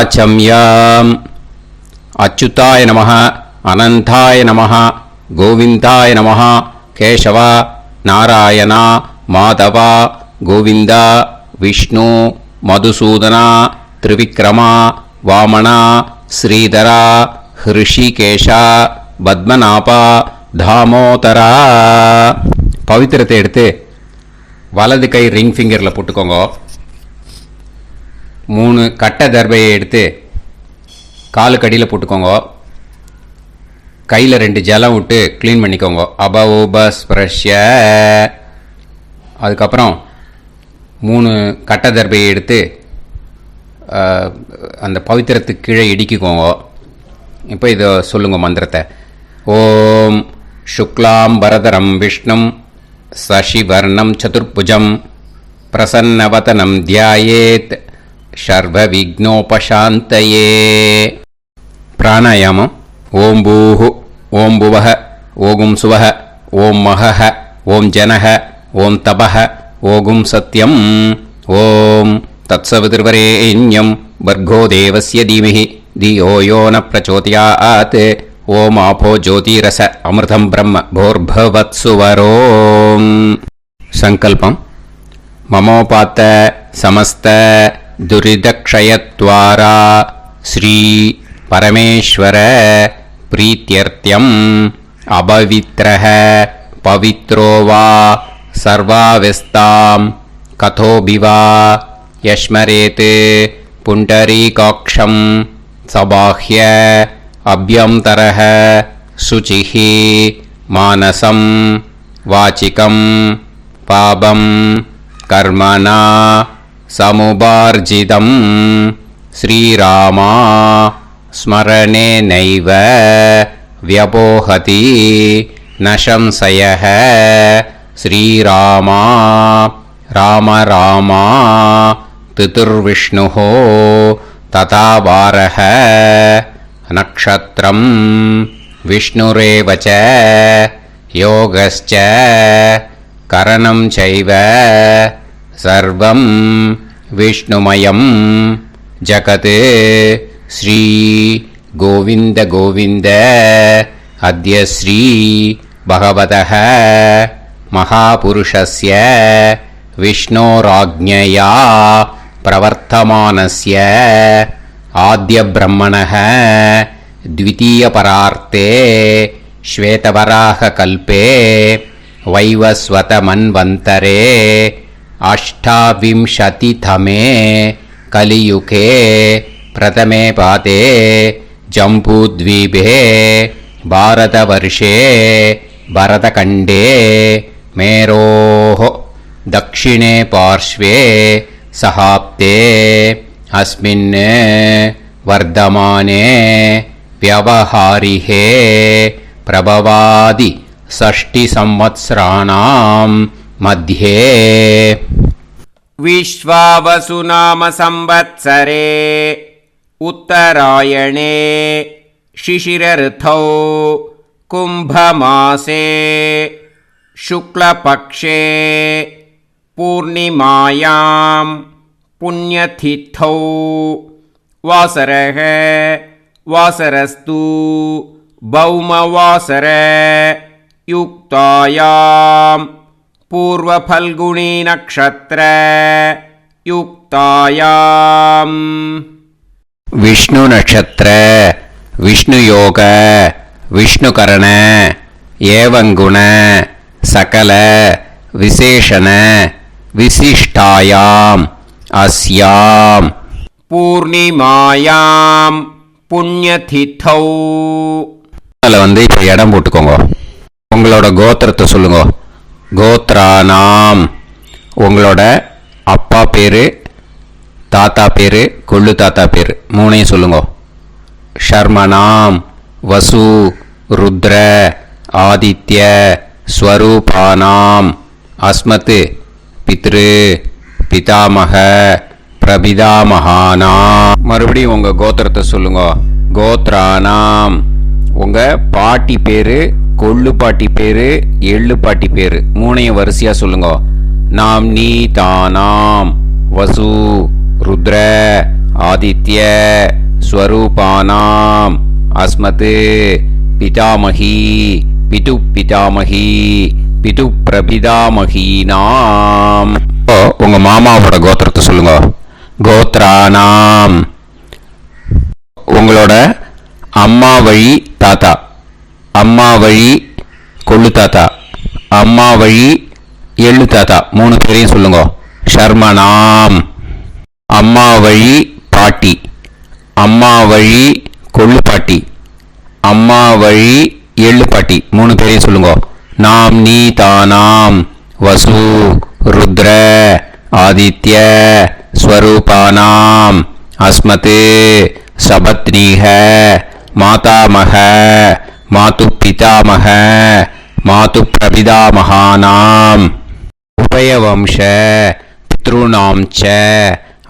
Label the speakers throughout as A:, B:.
A: வாச்சம்யாம். அச்சுதாய நமः, அனந்தாய நமः, கோவிந்தாய நமः, கேசவா, நாராயணா, மாதவா, கோவிந்தா, விஷ்ணு, மதுசூதனா, திரிவிக்ரமா, வாமனா, ஸ்ரீதரா, ஹிருஷிகேஷா, பத்மநாபா, தாமோதரா. பவித்திரத்தை எடுத்து வலது கை ரிங் ஃபிங்கரில் போட்டுக்கோங்க. 3 கட்டை தர்பையை எடுத்து காலுக்கடியில் போட்டுக்கோங்க. கையில் 2 ஜலம் விட்டு க்ளீன் பண்ணிக்கோங்க. அபௌபஸ்பிரஷ்ய. அதுக்கப்புறம் 3 கட்டை தர்பையை எடுத்து அந்த பவித்திரத்துக்கு கீழே இடிக்கிக்கோங்க. இப்போ இதை சொல்லுங்க மந்திரத்தை. ஓம் சுக்லாம் வரதரம் விஷ்ணும் சசிவர்ணம் சதுர்புஜம் பிரசன்னவதனம் தியாயேத் சர்வ விக்னோபசாந்தயே. பிராணாயாமம். ஓம் பூஹு, ஓம் புவஹ, ஓகும் சுவஹ, ஓம் மஹஹ, ஓம் ஜனஹ, ஓம் தபஹ, ஓகும் சத்யம். ஓம் தத்சவிதுர்வரேண்யம் வர்கோ தேவஸ்ய தீமஹி தியோ யோ ந பிரச்சோதயாத். ஓம் ஆபோ ஜோதிரச அமிர்தம் பிரம்ம போர்பவத்சுவரோம். சங்கல்பம். மமோபாத்த சமஸ்த துரிதக்ஷயத்வாரா ஸ்ரீ பரமேஸ்வர பிரீத்யர்த்தியம் அபவித்ரஹ பவித்ரோ வா சர்வாவஸ்தாம் கதோபிவா யஸ்மரேத் புண்டரீகாக்ஷம் சபாஹ்ய அப்யந்தரஹ சுசிஹி மானசம் வாசிகம் பாபம் கர்மணா சமுபார்ஜிதம் ஸ்ரீராமா ஸ்மரணேனைவ வ்யபோஹதி நசம்சயஹ. ஸ்ரீராமா ராம ராமா திதுர்விஷ்ணுः ததா வாரஹ. நக்ஷத்ரம் விஷ்ணுரேவ ச யோகஸ்ச கரணம் சைவ சர்வம் விஷ்ணுமயம் ஜகத். ஸ்ரீ கோவிந்த கோவிந்த அத்ய ஸ்ரீ பகவதः மகாபுருஷஸ்ய விஷ்ணோராஜ்ஞயா பிரவர்த்தமானஸ்ய ஆத்ய பிரம்மணः த்விதீயபரார்த்தே ஸ்வேதவராக கல்பே வைவஸ்வத மன்வந்தரே அஷ்டாவிம்சதிதமே கலியுகே பிரதமே பாதே ஜம்பூத்வீபே பாரதவர்ஷே பரதகண்டே மேரோः தக்ஷிணே பார்ஷ்வே சஹாப்தே அஸ்மின் வர்தமானே व्यवहारिहे प्रभवादि षष्टि संवत्सराणां मध्ये. विश्वावसुनाम संवत्सरे उत्तरायणे शिशिरऋतौ कुम्भमासे शुक्लपक्षे पूर्णिमायां पुण्यतिथौ वासरः वासरस्तु भौमवासर युक्तायां पूर्वफल्गुणी नक्षत्र युक्तायां. विष्णु नक्षत्र विष्णु योग विष्णुकरण एवं गुण सकल विशेषण विशिष्टायां अस्यां पूर्णिमायां புண்ணியதிதௌ. அதில் வந்து இப்போ இடம் போட்டுக்கோங்க. உங்களோட கோத்திரத்தை சொல்லுங்க. கோத்ரானாம். உங்களோட அப்பா பேர், தாத்தா பேர், கொள்ளு தாத்தா பேர் 3ஐயும் சொல்லுங்க. ஷர்மனாம் வசு ருத்ர ஆதித்ய ஸ்வரூபானாம் அஸ்மத் பித்ரு பிதாமக பிரபிதாமகானா. மறுபடியும் உங்க கோத்திரத்தை சொல்லுங்க. கோத்ரானாம். உங்க பாட்டி பேரு, கொள்ளு பாட்டி பேரு, எள்ளு பாட்டி பேரு 3ஐயும் வரிசையா சொல்லுங்க. நாம் நீ தானாம் வசு ருத்ர ஆதித்ய ஸ்வரூபானாம் அஸ்மத் பிதாமகி பிது பிதாமகி பிது பிரபிதாமகீனாம். உங்க மாமாவோட கோத்திரத்தை சொல்லுங்க. கோத்ரானாம் உங்களோட அம்மா வழி தாத்தா, அம்மா வழி கொள்ளு தாத்தா, அம்மா வழி எள்ளு தாத்தா, 3 பேரையும் சொல்லுங்க. ஷர்மனாம் அம்மா வழி பாட்டி, அம்மா வழி கொள்ளு பாட்டி, அம்மா வழி எள்ளு பாட்டி, 3 பேரையும் சொல்லுங்க. நாம் நீ தானாம் வசு ருத்ர ஆதித்ய ஸ்வரூபானாம் அஸ்மத் சபத்னீஹ மாதாமஹ மாது பிதாமஹ மாது பிரபிதாமகானாம் உபயவம்ச பித்ருணாம் ச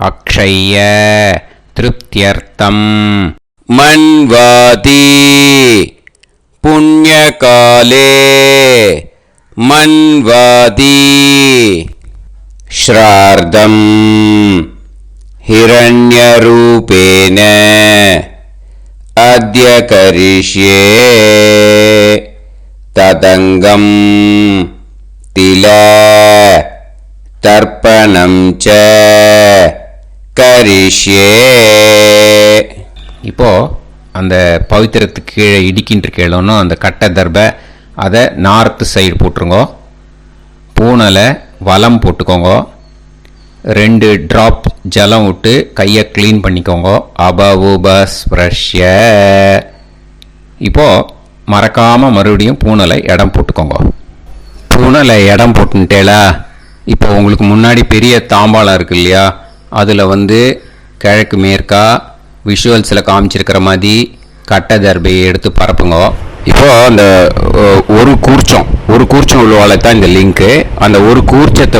A: அக்ஷய்ய திருப்தியர்த்தம் மன்வாதி புண்ணியகாலே மன்வாதி ஸ்ரார்தம் हिरण्यरूपेण अद्य करिष्ये तदङ्गं तिल तर्पणं च करिष्ये. இப்போ அந்த பவித்திரத்துக்கு கீழே இடிக்கின்ற கீழோன்னு அந்த கட்டை தர்பை அதை நார்த்து சைடு போட்டுருங்கோ. பூனலை வலம் போட்டுக்கோங்க. 2 ட்ராப் ஜலம் விட்டு கையை க்ளீன் பண்ணிக்கோங்க. அபவுபஸ்ப்ரஷ்ய. இப்போது மறக்காமல் மறுபடியும் பூனலை இடம் போட்டுக்கோங்க. பூனலை இடம் போட்டுட்டேலா. இப்போ உங்களுக்கு முன்னாடி பெரிய தாம்பாளம் இருக்கு இல்லையா, அதில் கிழக்கு மேற்கா விஷுவல்ஸில் காமிச்சிருக்கிற மாதிரி கட்டை தர்பையை எடுத்து பரப்புங்க. இப்போது அந்த ஒரு கூர்ச்சம் உள்ளவால தான் இந்த லிங்க்கு. அந்த ஒரு கூர்ச்சத்தை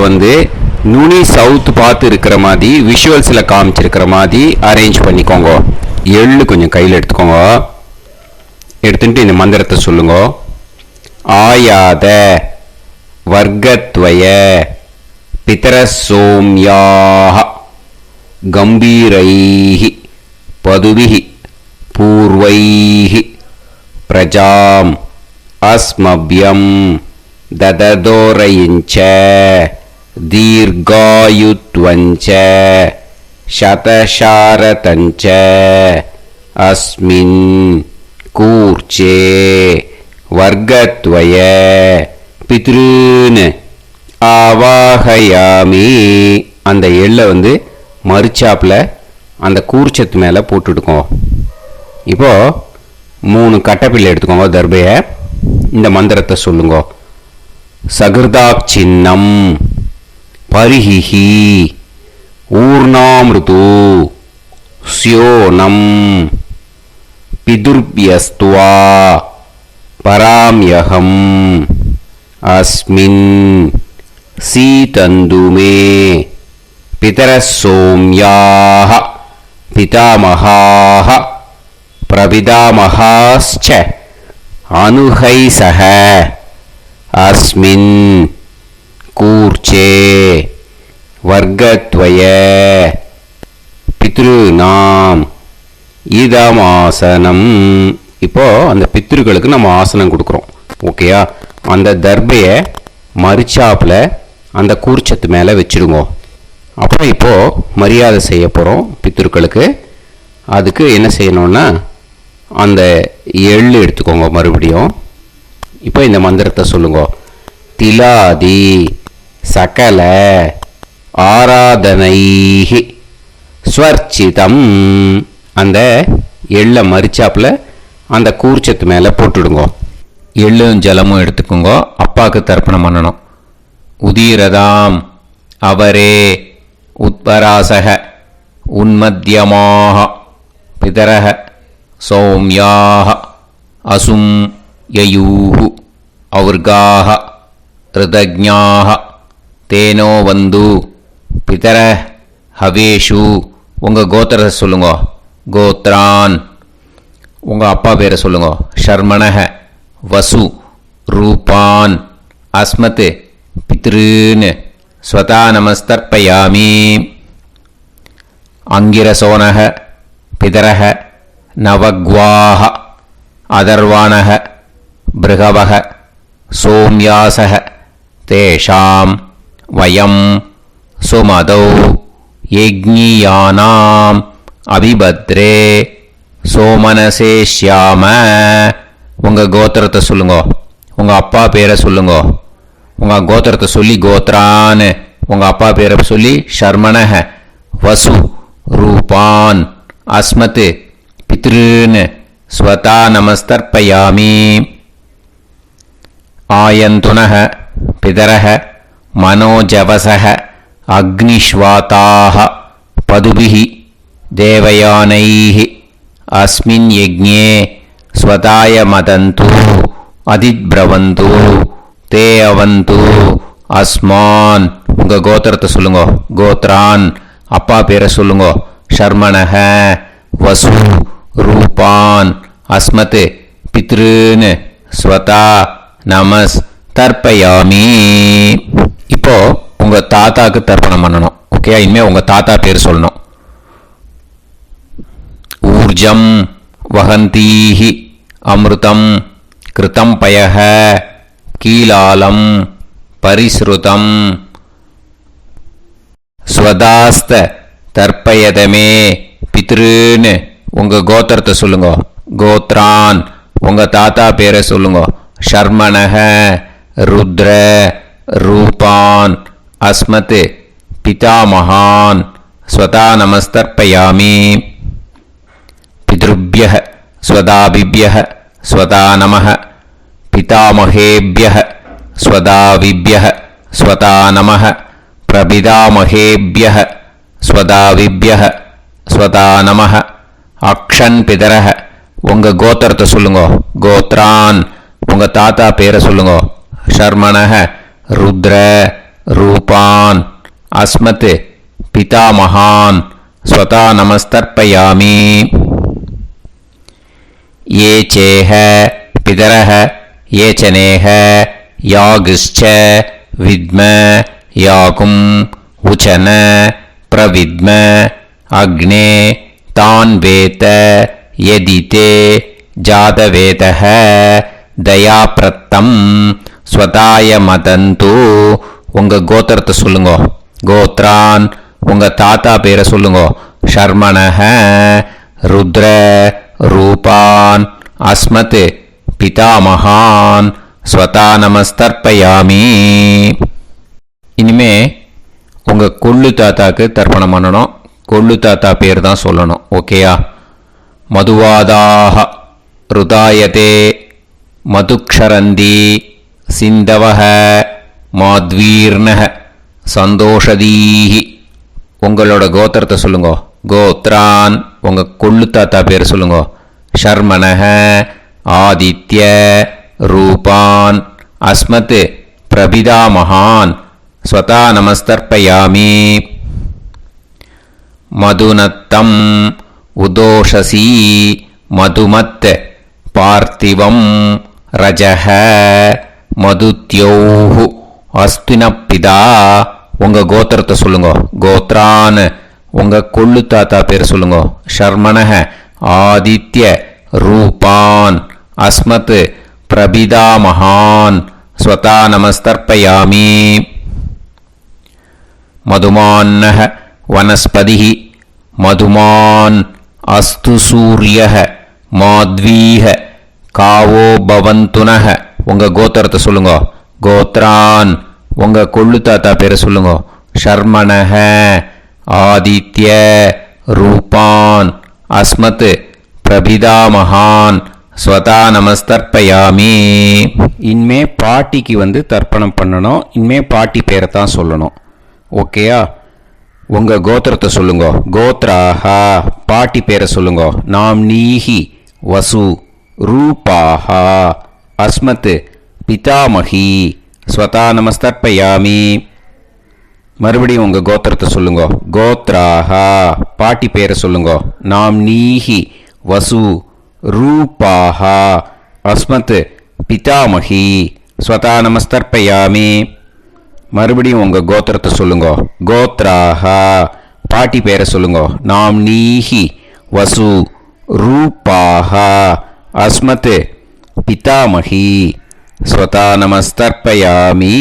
A: நுனி சவுத் பார்த்து இருக்கிற மாதிரி விஷுவல்ஸில் காமிச்சிருக்கிற மாதிரி அரேஞ்ச் பண்ணிக்கோங்க. எள்ளு கொஞ்சம் கையில் எடுத்துக்கோங்க. எடுத்துட்டு இந்த மந்திரத்தை சொல்லுங்க. ஆயாத வர்க்கத்வய பிதரசோம்யாக கம்பீரைஹி பதுபிஹி பூர்வைஹி பிரஜாம் அஸ்மப்யம் தததோரயிஞ்ச दीर्घायुत्वञ्च शतशारतञ्च अस्मिन् कूर्चे वर्गत्वय पितॄन् ஆவாஹயாமி. அந்த எள்ளை மறுச்சாப்பில் அந்த கூர்ச்சத்து மேலே போட்டுடுக்கோங்க. இப்போது 3 கட்டைப்பிள்ளை எடுத்துக்கோங்க. தர்பையை இந்த மந்திரத்தை சொல்லுங்க. சகிருதாப் சின்னம் பரிஹிஹி ஊர்ணாமிருது ஸ்யோனம் பிதுர்பியஸ்துவா பராம்யகம் அஸ்மின் சீதந்துமே பிதரசோம்யாக பிதாமகாः பிரபிதாமகாஸ்ச அனுஹைசஹ அஸ்மின் கூர்ச்சே வர்க்கத்வய பித்ருநாம் இதமாசனம். இப்போது அந்த பித்ருக்களுக்கு நம்ம ஆசனம் கொடுக்குறோம். ஓகேயா? அந்த தர்பையை மறுச்சாப்பில் அந்த கூர்ச்சத்து மேலே வச்சுடுங்க. அப்புறம் இப்போது மரியாதை செய்ய போகிறோம் பித்ருக்களுக்கு. அதுக்கு என்ன செய்யணும்னா அந்த எள்ளு எடுத்துக்கோங்க. மறுபடியும் இப்போ இந்த மந்திரத்தை சொல்லுங்க. திலாதி சகல ஆராதனைஹி ஸ்வர்ச்சிதம். அந்த எள்ளை மரிச்சாப்பில் அந்த கூர்ச்சத்து மேலே போட்டுடுங்க. எள்ளும் ஜலமும் எடுத்துக்கோங்க. அப்பாவுக்கு தர்ப்பணம் பண்ணணும். உதீரதாம் அவரே உத்பராசக உன்மத்தியமாக பிதரக சௌமியாக அசும் யயூஹு ஔர்காக ரிதஜ்ஞாக தேனோ வந்து பிதர ஹவேஷு. உங்கள் கோத்திரத்தை சொல்லுங்க. கோத்ரான். உங்கள் அப்பா பேரை சொல்லுங்க. ஷர்மணக வசு ரூபான் அஸ்மத் பித்ருன் ஸ்வதா நமஸ்தர்ப்பயாமி. அங்கிரசோனக பிதரக நவக்வாஹ அதர்வாணக பிருகவக சோம்யாசக தேஷாம் வயம் சுமதௌ யஜ்ஞியானாம் அபிபத்ரே சோமனசேஷ்யாம. உங்கள் கோத்திரத்தை சொல்லுங்க, உங்கள் அப்பா பேரை சொல்லுங்க. உங்கள் கோத்திரத்தை சொல்லி கோத்ரான்னு, உங்கள் அப்பா பேரை சொல்லி ஷர்மணஹ வசு ரூபான் அஸ்மத் பித்ருன்னு ஸ்வதா நமஸ்தர்ப்பயாமி. ஆயந்துனஹ பிதரஹ மனோஜவசஹ அக்னிஷ்வாதாஹ பதுபிஹி தேவயானைஹி அஸ்மின் யஜ்ஞே ஸ்வதாய மதந்து அதித்ப்ரவந்து தே அவந்து அஸ்மான். உங்கள் கோத்திரத்தை சொல்லுங்க, கோத்ரான் அப்பா பேரை சொல்லுங்க. ஷர்மணஹ வசு ரூபான் அஸ்மத் பித்ருன்னு ஸ்வதா நமஸ் தர்ப்பயாமி. இப்போ உங்கள் தாத்தாக்கு தர்ப்பணம் பண்ணணும். ஓகே, இனிமேல் உங்கள் தாத்தா பேர் சொல்லணும். ஊர்ஜம் வஹந்தீஹி அமிர்தம் கிருதம் பயஹ கீலாலம் பரிஸ்ருதம் ஸ்வதாஸ்த தர்ப்பயதமே பித்ருன்னு உங்கள் கோத்திரத்தை சொல்லுங்க. கோத்ரான் உங்கள் தாத்தா பேரை சொல்லுங்க. ஷர்மணஹ ருத்ர ரூபான் அஸ்மத் பிதாமகான் ஸ்வதா நமஸ்தர்ப்பயாமி. பித்ருப்யஹ ஸ்வதாபிப்யஹ ஸ்வதா நமஹ பிதாமகேப்யஹ ஸ்வதாவிப்யஹ ஸ்வதா நமஹ பிரபிதாமகேப்யஹ ஸ்வதாவிப்யஹ ஸ்வதா நமஹ. அக்ஷன் பிதரஹ உங்கள் கோத்திரத்தை சொல்லுங்க. கோத்ரான் உங்கள் தாத்தா பேரை சொல்லுங்க. ஷர்மணஹ ருத்ர ரூபான் அஸ்மத் பிதாமகான் ஸ்வதா நமஸ்தர்ப்பயாமி. ये चेह पितरः ये चनेह यागश्च विद्म याकुं उचन प्रविद्म अग्ने तान् वेत यदिते जातवेतः दयाप्रत्तं स्वताय मदन्तु. உங்கள் கோத்திரத்தை சொல்லுங்க. கோத்ரான் உங்கள் தாத்தா பேரை சொல்லுங்க. ஷர்மணஹ ருத்ர ரூபான் அஸ்மத் பிதாமகான் ஸ்வதா நமஸ்தர்ப்பயாமி. இனிமே உங்கள் கொள்ளு தாத்தாக்கு தர்ப்பணம் பண்ணணும். கொள்ளு தாத்தா பேர் தான் சொல்லணும். ஓகேயா? மதுவாதாக ருதாயதே மதுக்ஷரந்தி சிந்தவஹ மாத்வீர்ணஹ சந்தோஷதீஹி. உங்களோட கோத்திரத்தை சொல்லுங்க. கோத்ரான் உங்கள் கொள்ளு தாத்தா பேர் சொல்லுங்க. ஷர்மணஹ ஆதித்ய ரூபான் அஸ்மத் பிரபிதாமகான் ஸ்வதா நமஸ்தர்ப்பயாமி. மதுநத்தம் உதோஷசி மதுமத் பார்த்திவம் ரஜஹ மதுத்யோஹு அஸ்தினப்பிதா. உங்கள் கோத்திரத்தை சொல்லுங்க. கோத்ரான் உங்கள் கொள்ளு தாத்தா பேர் சொல்லுங்க. ஷர்மணஹ ஆதித்ய ரூபான் அஸ்மத் பிரபிதாமகான் ஸ்வதா நமஸ்தர்ப்பயாமி. மதுமான்னஹ வனஸ்பதிஹி மதுமான் அஸ்து சூரியஹ மாத்வீஹ காவோ பவந்துனஹ. உங்கள் கோத்திரத்தை சொல்லுங்க. கோத்ரான் உங்கள் கொள்ளு தாத்தா பேரை சொல்லுங்க. ஷர்மணஹ ஆதித்ய ரூபான் அஸ்மத் பிரபிதாமகான் ஸ்வதா நமஸ்தர்ப்பயாமி. இனிமே பாட்டிக்கு தர்ப்பணம் பண்ணணும். இனிமே பாட்டி பேரை தான் சொல்லணும். ஓகேயா? உங்கள் கோத்திரத்தை சொல்லுங்க. கோத்ராஹா பாட்டி பேரை சொல்லுங்க. நாம் நீஹி வசு ரூபாஹா அஸ்மத் பிதாமகி ஸ்வதா நமஸ்தர்ப்பயாமி. மறுபடியும் உங்கள் கோத்திரத்தை சொல்லுங்க. கோத்ராஹா பாட்டி பேரை சொல்லுங்க. நாம் நீஹி வசு ரூபாஹா அஸ்மத் பிதாமகி ஸ்வதா நமஸ்தர்ப்பயாமி. மறுபடியும் உங்கள் கோத்திரத்தை சொல்லுங்க. கோத்ராஹா பாட்டி பேரை சொல்லுங்க. நாம் நீஹி வசு ரூபாஹா அஸ்மத் பிதாமகி ஸ்வதா நமஸ்தர்ப்பயாமி.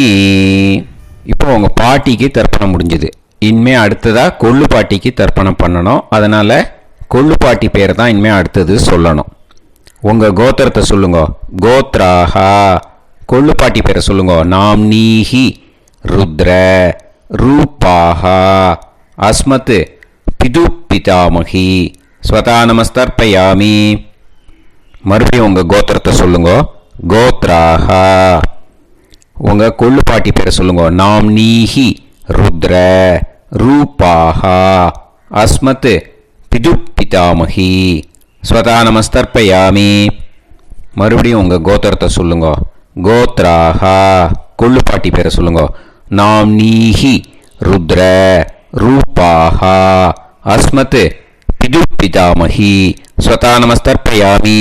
A: இப்போ உங்கள் பாட்டிக்கு தர்ப்பணம் முடிஞ்சது. இனிமே அடுத்ததாக கொள்ளு பாட்டிக்கு தர்ப்பணம் பண்ணணும். அதனால் கொள்ளு பாட்டி பேர் தான் இனிமே அடுத்தது சொல்லணும். உங்கள் கோத்திரத்தை சொல்லுங்க. கோத்ராஹா கொள்ளு பாட்டி பேரை சொல்லுங்க. நாம் நீஹி ருத்ர ரூபாஹா அஸ்மத் பிது பிதாமகி ஸ்வதா நமஸ்தர்ப்பயாமி. மறுபடியும் உங்கள் கோத்திரத்தை சொல்லுங்க. கோத்ராஹா உங்கள் கொள்ளு பாட்டி பேரை சொல்லுங்க. நாம் நீஹி ருத்ர ரூபாஹா அஸ்மத் பிது பிதாமகி ஸ்வதா நமஸ்தர்ப்பயாமி. மறுபடியும் உங்கள் கோத்திரத்தை சொல்லுங்க. கோத்ராஹா கொள்ளு பாட்டி பேரை சொல்லுங்க. நாம் நீஹி ருத்ர ரூபாஹா அஸ்மத் பிது பிதாமகி ஸ்வதா நமஸ்தர்ப்பயாமி.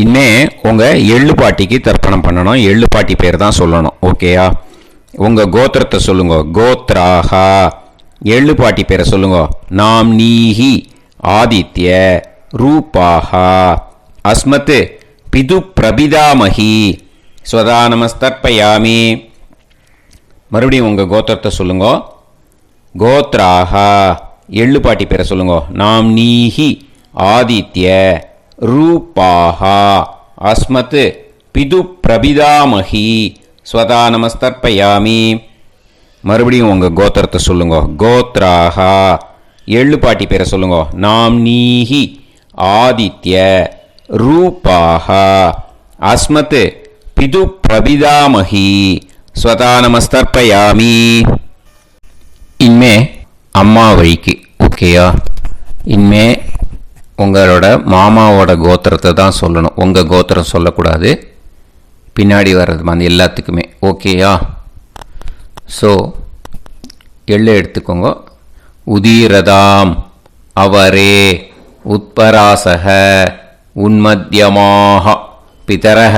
A: இனிமே உங்கள் எள்ளு பாட்டிக்கு தர்ப்பணம் பண்ணணும். எள்ளு பாட்டி பேர் தான் சொல்லணும். ஓகேயா? உங்கள் கோத்திரத்தை சொல்லுங்க. கோத்ராஹா எள்ளு பாட்டி பேரை சொல்லுங்க. நாம் நீஹி ஆதித்ய ரூபாஹா அஸ்மத் பிது பிரபிதாமகி ஸ்வதா நமஸ்தர்ப்பயாமி. மறுபடியும் உங்கள் கோத்திரத்தை சொல்லுங்க. கோத்ராஹா எள்ளு பாட்டி பேரை சொல்லுங்க. நாம் நீஹி ஆதித்ய ரூபாஹா அஸ்மத் பிது பிரபிதாமகி ஸ்வதா நமஸ்தர்ப்பயாமி. மறுபடியும் உங்கள் கோத்திரத்தை சொல்லுங்க. கோத்ராஹா எள்ளு பாட்டி பேரை சொல்லுங்க. நாம் நீஹி ஆதித்ய ரூபாஹா அஸ்மத் பிது பிரபிதாமகி ஸ்வதா நமஸ்தர்ப்பயாமி. இனிமே அம்மா வழிக்கு. ஓகேயா? இனிமே உங்களோட மாமாவோட கோத்திரத்தை தான் சொல்லணும். உங்கள் கோத்திரம் சொல்லக்கூடாது. பின்னாடி வர்றது மாதிரி எல்லாத்துக்குமே. ஓகேயா? ஸோ எள்ளு எடுத்துக்கோங்க. உதீரதாம் அவரே உத்பராசக உன்மத்யமாக பிதரக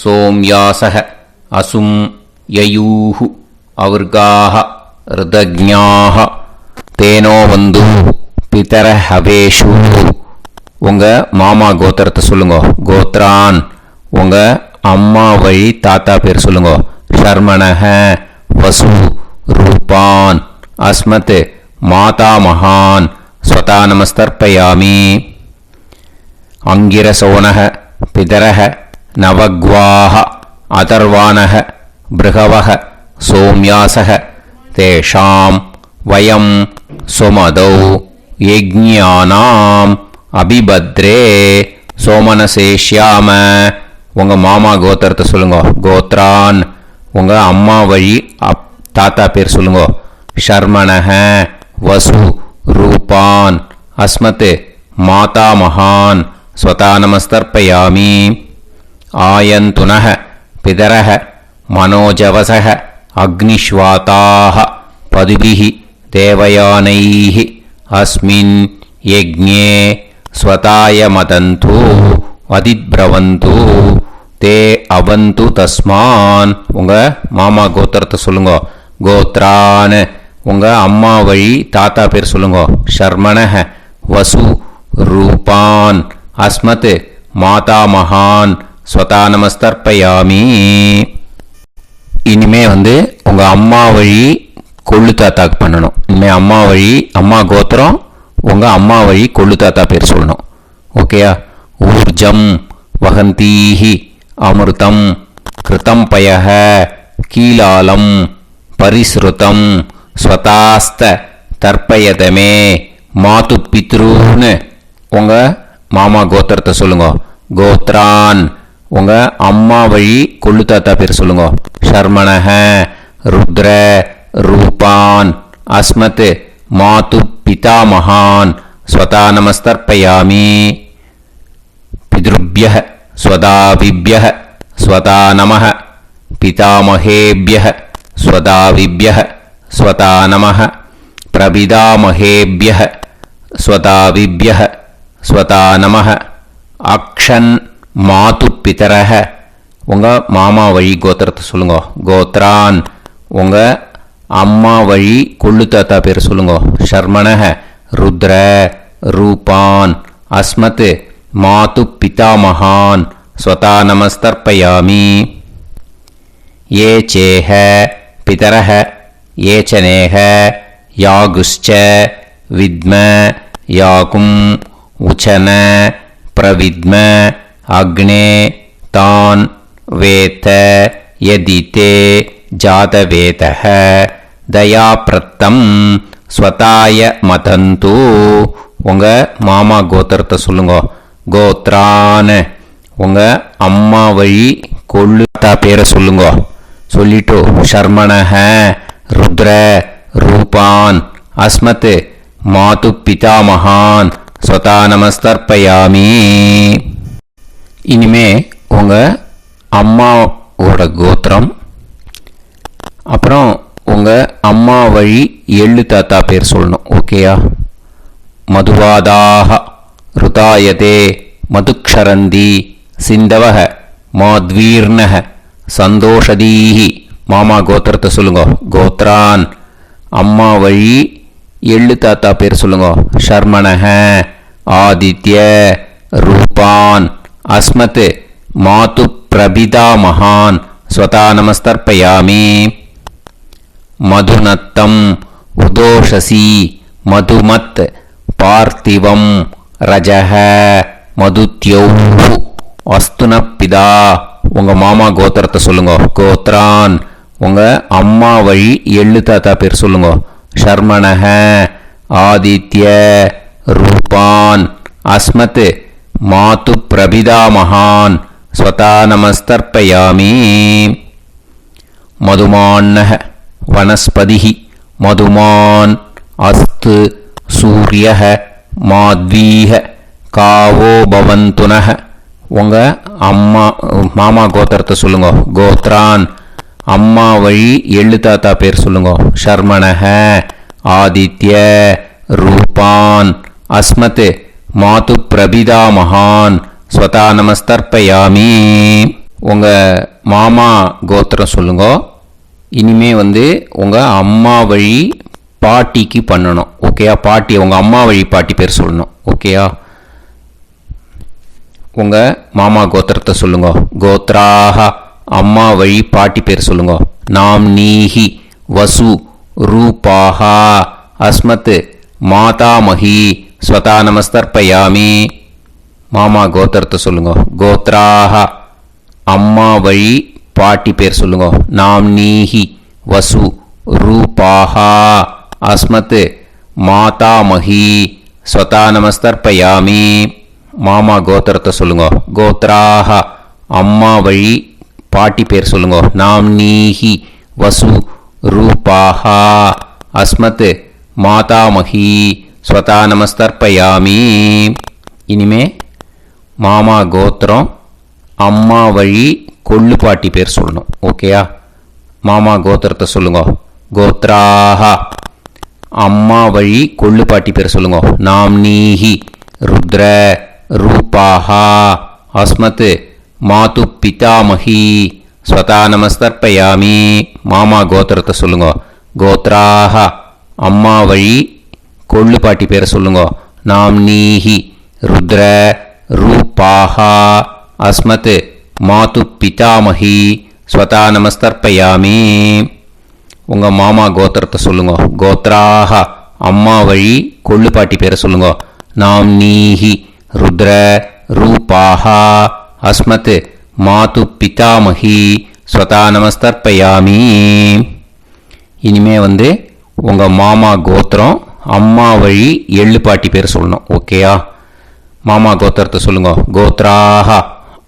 A: சோம்யாசக அசும் யயூஹு அவர்காக ருதஜ்ஞாக தேனோ வந்து பிதர ஹவேஷு. உங்கள் மாமா கோத்திரத்தை சொல்லுங்க. கோத்ரான் உங்கள் அம்மா வழி தாத்தா பேர் சொல்லுங்க. ஷர்மணஹ வசு ரூபான் அஸ்மத் மாதா மகான் ஸ்வதா நமஸ்தர்ப்பயாமி. அங்கிரசோனஹ பிதரஹ நவக்வாஹ அதர்வானஹ பிருகவஹ சோம்யாசஹ தேஷாம் வயம் சுமதௌ யஜ்ஞானாம் அபிபத்ரே சோமனசேஷ்யாம. உங்கள் மாமா கோத்திரத்தை சொல்லுங்க. கோத்ரான் உங்கள் அம்மா வழி தாத்தா பேர் சொல்லுங்க. ஷர்மணஹ வசு ரூபான் அஸ்மத் மாதா மகான் ஸ்வதா நமஸ்தர்ப்பயாமி. ஆயந்துனஹ பிதரஹ மனோஜவசஹ அக்னிஷ்வாதாஹ பதுபிஹி தேவயானைஹ அஸ்மின் யஜ்ஞே ஸ்வதாய மதந்து அதிப்ரவந்து தே அவந்து தஸ்மான். உங்கள் மாமா கோத்திரத்தை சொல்லுங்க. கோத்ரான் உங்கள் அம்மா வழி தாத்தா பேர் சொல்லுங்க. ஷர்மணஹ வசு ரூபான் அஸ்மத் மாதா மகான் ஸ்வதா நமஸ்தர்ப்பயாமி. இனிமே உங்கள் அம்மா வழி கொள்ளு தாத்தாக்கு பண்ணணும். இனிமேல் அம்மா வழி அம்மா கோத்திரம் உங்கள் அம்மா வழி கொள்ளு தாத்தா பேர் சொல்லணும். ஓகேயா? ஊர்ஜம் வகந்தீஹி அமிர்தம் கிருதம் பயஹ கீலாலம் பரிஸ்ருதம் ஸ்வதாஸ்த தர்ப்பயதமே மாது பித்ருன்னு. உங்கள் மாமா கோத்திரத்தை சொல்லுங்க. கோத்ரான் உங்கள் அம்மா வழி கொள்ளு தாத்தா பேர் சொல்லுங்க. ஷர்மணஹ ருத்ர ரூபான் அஸ்மத் மாது பிதாமகான் ஸ்வதா நமஸ்தர்ப்பயாமி. பித்ருப்யஹ ஸ்வதாவிப்யஹ ஸ்வதா நமஹ பிதாமகேப்யஹ ஸ்வதாவிப்யஹ ஸ்வதா நமஹ பிரபிதாமகேப்யஹ ஸ்வதாவிப்யஹ ஸ்வதா நமஹ. அக்ஷன் மாது பிதரஹ உங்கள் மாமா வழி கோத்திரத்தை சொல்லுங்க. கோத்ரான் உங்கள் அம்மா வழி கொள்ளு தாத்தா பேர் சொல்லுங்க. ஷர்மணஹ ருத்ர ரூபான் அஸ்மத் மாது பிதாமகான் ஸ்வதா நமஸ்தர்ப்பயாமி. ये चेह पितरः ये च नेह यागुश्च विद्म याकुम् उचन प्रविद्म अग्ने तान् वेत यदिते जातवेतः दयाप्रत्तम् स्वताय मदन्तु. உங்க மாமா கோத்திரத்தை சொல்லுங்க. கோத்ரான் உங்க அம்மா வழி கொள்ளுத்தா பேரை சொல்லுங்க. சொல்லிட்டு ஷர்மணஹ ருத்ர ரூபான் அஸ்மத் மாது பிதாமகான் ஸ்வதா நமஸ்தர்ப்பயாமி. இனிமே உங்க அம்மாவோட கோத்திரம், அப்புறம் உங்க அம்மா வழி எள்ளு தாத்தா பேர் சொல்லணும். ஓகேயா? மதுவாதாக ருதாயதே மதுக்ஷரந்தி சிந்தவஹ மாத்வீர்ணஹ சந்தோஷதீஹி. மாமா கோத்திரத்தை சொல்லுங்க. கோத்ரான் அம்மா வழி எள்ளு தாத்தா பேர் சொல்லுங்க. ஷர்மணஹ ஆதித்ய ரூபான் அஸ்மத் மாது பிரபிதா மகான் ஸ்வதா நமஸ்தர்ப்பயாமி. மதுநத்தம் உதோஷசி மதுமத் பார்த்திவம் ரஜஹ மதுத்யௌ அஸ்துனப்பிதா. உங்க மாமா கோத்திரத்தை சொல்லுங்க. கோத்ரான் உங்க அம்மா வழி எள்ளு தாத்தா பேர் சொல்லுங்க. ஷர்மணஹ ஆதித்ய ரூபான் அஸ்மத் மாது பிரபிதா மகான் ஸ்வதா நமஸ்தர்ப்பயாமி. மதுமான்னஹ வனஸ்பதிஹி மதுமான் அஸ்து சூரியஹ மாத்வீஹ காவோ பவந்துனஹ. உங்க அம்மா மாமா கோத்திரத்தை சொல்லுங்க. கோத்ரான் அம்மா வழி எள்ளு தாத்தா பேர் சொல்லுங்க. ஷர்மணஹ ஆதித்ய ரூபான் அஸ்மத் மாது பிரபிதா மகான் ஸ்வதா நமஸ்தர்ப்பயாமி. உங்க மாமா கோத்திரம் சொல்லுங்க. இனிமே உங்க அம்மா வழி பாட்டிக்கு பண்ணணும். ஓகேயா? பாட்டி உங்க அம்மா வழி பாட்டி பேர் சொல்லணும். ஓகேயா? உங்க மாமா கோத்திரத்தை சொல்லுங்க. கோத்ராஹ அம்மா வழி பாட்டி பேர் சொல்லுங்க. நாம் நீஹி வசு ரூபாஹா அஸ்மத் மாதாமஹி ஸ்வதா நமஸ்தர்ப்பயாமி. மாமா கோத்திரத்தை சொல்லுங்க. கோத்ராஹ அம்மா வழி பாட்டி பேர் சொல்லுங்க. நாம் நீஹி வசு ரூபாஹா அஸ்மத் மாதாமஹி ஸ்வதா நமஸ்தர்ப்பயாமி. மாமா கோத்திரத்தை சொல்லுங்க. கோத்ராஹ அம்மா வழி பாட்டி பேர் சொல்லுங்க. நாம் நீஹி வசு ரூபாஹா அஸ்மத் மாதாமஹி ஸ்வதா நமஸ்தர்ப்பயாமி. இனிமே மாமா கோத்திரம் அம்மா வழி கொள்ளு பாட்டி பேர் சொல்லணும். ஓகேயா? மாமா கோத்திரத்தை சொல்லுங்க. கோத்ராஹ அம்மா வழி கொள்ளு பாட்டி பேர் சொல்லுங்க. நாம் நீஹி ருத்ர ரூபாஹா அஸ்மத் மாது பிதாமஹி ஸ்வதா நமஸ்தர்ப்பயாமி. மாமா கோத்திரத்தை சொல்லுங்க. கோத்ராஹ அம்மா வழி கொள்ளு பாட்டி பேரை சொல்லுங்க. நாம் நீஹி ருத்ர ரூபாஹா அஸ்மத் மாது பிதாமஹி ஸ்வதா நமஸ்தர்ப்பயாமி. உங்க மாமா கோத்திரத்தை சொல்லுங்க. கோத்ராஹ அம்மா வழி கொள்ளு பாட்டி பேரை சொல்லுங்க. நாம் நீஹி ருத்ர ரூபாஹா அஸ்மத் மாது பிதாமஹி ஸ்வதா நமஸ்தர்ப்பயாமி. இனிமே உங்க மாமா கோத்திரம் அம்மா வழி எள்ளு பாட்டி பேர் சொல்லணும். ஓகேயா? மாமா கோத்திரத்தை சொல்லுங்க. கோத்ராஹ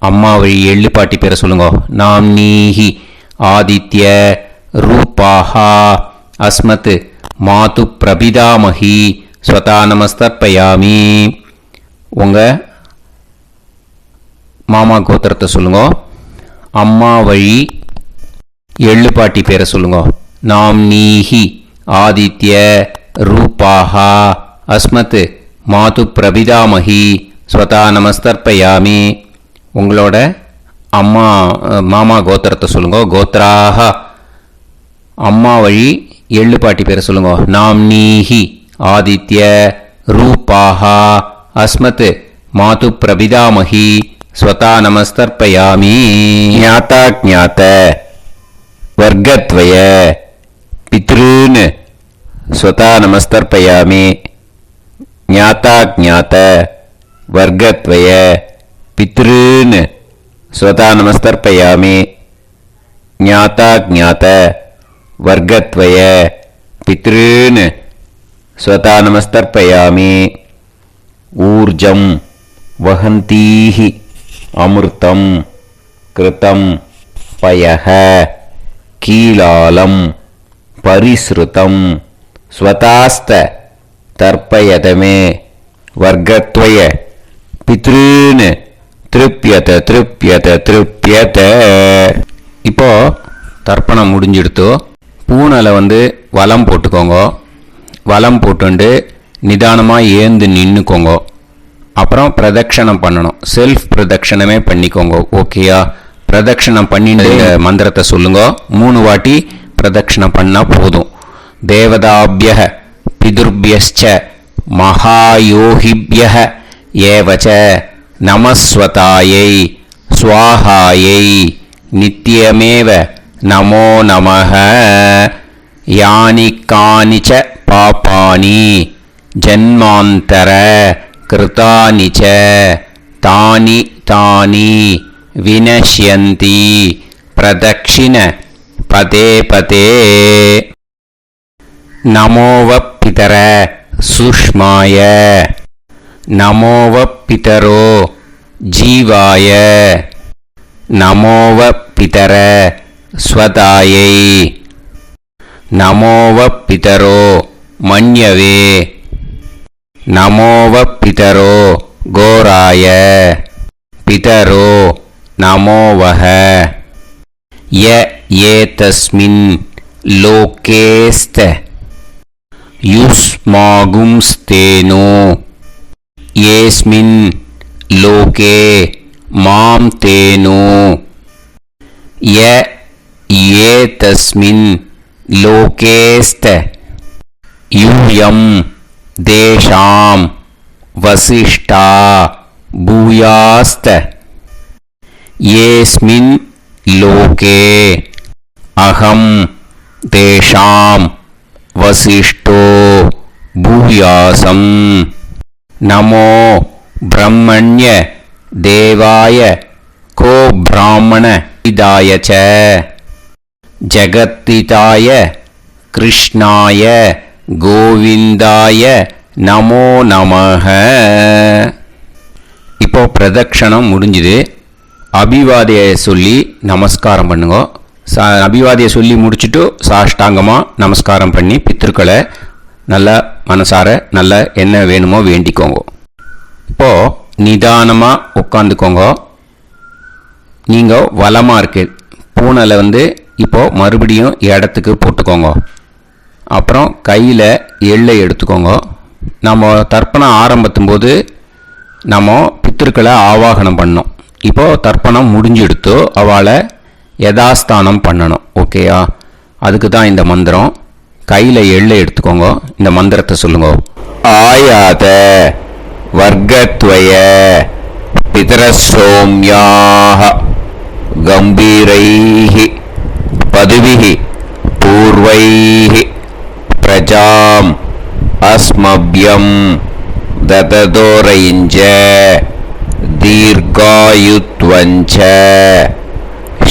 A: அம்மா வழி எள்ளு பாட்டி பேரை சொல்லுங்க. நாம் நீஹி ஆதித்ய ரூபாஹா அஸ்மத் மாது பிரபிதாமஹி ஸ்வதா நமஸ்தர்ப்பயாமி. உங்க மாமா கோத்திரத்தை சொல்லுங்க. அம்மா வழி எள்ளு பாட்டி பேரை சொல்லுங்க. நாம் நீஹி ஆதித்ய ரூபாஹா அஸ்மத் மாது பிரபிதாமஹி ஸ்வதா நமஸ்தர்ப்பயாமி. உங்களோட அம்மா மாமா கோத்திரத்தை சொல்லுங்க. கோத்ராஹ அம்மா வழி எள்ளு பாட்டி பேரை சொல்லுங்க. நாம் நீஹி ஆதித்ய रूपाः अस्मत् मातु प्रपितामही स्वता नमस्तर्पयामि ज्ञाता ज्ञात वर्गत्वय पितॄन् स्वता नमस्तर्पयामि ज्ञाता ज्ञात वर्गत्वय पितॄन् स्वता नमस्तर्पयामि ज्ञाता ज्ञात वर्गत्वय पितॄन् स्वता नमस्तर्पयामि ऊर्जं वहन्तीः अमृतं कृतं पयः कीलालं परिसृतं स्वतास्त तर्पयत मे वर्गत्वय पितॄन् திருப்பியத திருப்பியத திருப்பியத. இப்போ தர்ப்பணம் முடிஞ்சிடுத்தோ. பூனலை வலம் போட்டுக்கோங்க. வலம் போட்டுண்டு நிதானமாக ஏந்து நின்றுக்கோங்க. அப்புறம் பிரதட்சணம் பண்ணணும். செல்ஃப் பிரதட்சணமே பண்ணிக்கோங்க. ஓகேயா? பிரதட்சணம் பண்ணிட்டு மந்திரத்தை சொல்லுங்க. 3 வாட்டி பிரதட்சணம் பண்ணால் போதும். தேவதாபிய பிதுர்பியச்ச மகாயோகிபிய ஏவச்ச நமஸ்வதாயை ஸ்வாஹாயை நித்யமேவ நமோ நமஹ. யானி கானிச்ச பாபானி ஜன்மாந்தர கிருதானி ச தானி தானி வினஷ்யந்தி பிரதக்ஷிண பதே பதே. நமோவ பிதர சுஷ்மாய நமோவ பிதரோ ஜீவாய நமோவ பிதர ஸ்வதாயை நமோவ பிதரோ மன்யவே நமோவ பிதரோ கோராய பிதரோ நமோவஹ. ய ஏதஸ்மின் லோகேஸ்த யுஸ்மாகும்ஸ்தேனோ येस्मिन् लोके मां तेनो. य एतस्मिन् लोकेस्त यूयं देशां वसिष्ठा भूयास्त. येस्मिन् लोके अहं तेषां वसिष्ठो भूयासम्. நமோ பிரம்மண்ய தேவாய கோ பிராமண இதாய ச ஜகத்திதாய கிருஷ்ணாய கோவிந்தாய நமோ நமஹ. இப்போ பிரதட்சணம் முடிஞ்சுது. அபிவாதியை சொல்லி நமஸ்காரம் பண்ணுங்க. அபிவாதியை சொல்லி முடிச்சுட்டு சாஷ்டாங்கமாக நமஸ்காரம் பண்ணி பித்திருக்களை நல்லா மனசார நல்லா என்ன வேணுமோ வேண்டிக்கோங்க. இப்போது நிதானமாக உட்காந்துக்கோங்க. நீங்கள் வலமாக இருக்கு பூனலை இப்போது மறுபடியும் இடத்துக்கு போட்டுக்கோங்க. அப்புறம் கையில் எள்ளை எடுத்துக்கோங்க. நம்ம தர்ப்பணம் ஆரம்பித்தும் போது நம்ம பித்திருக்களை ஆவாகனம் பண்ணோம். இப்போது தர்ப்பணம் முடிஞ்செடுத்து அவளை யதாஸ்தானம் பண்ணணும். ஓகேயா? அதுக்கு தான் இந்த மந்திரம். கையில் எள்ளை எடுத்துக்கோங்க. இந்த மந்திரத்தை சொல்லுங்க. ஆயாத வர்க்கத்வய பிதரசோம்யாக கம்பீரைஹி பதுவிஹி பூர்வைஹி பிரஜாம் அஸ்மப்யம் தததோரைஞ்ச தீர்காயுத்வஞ்ச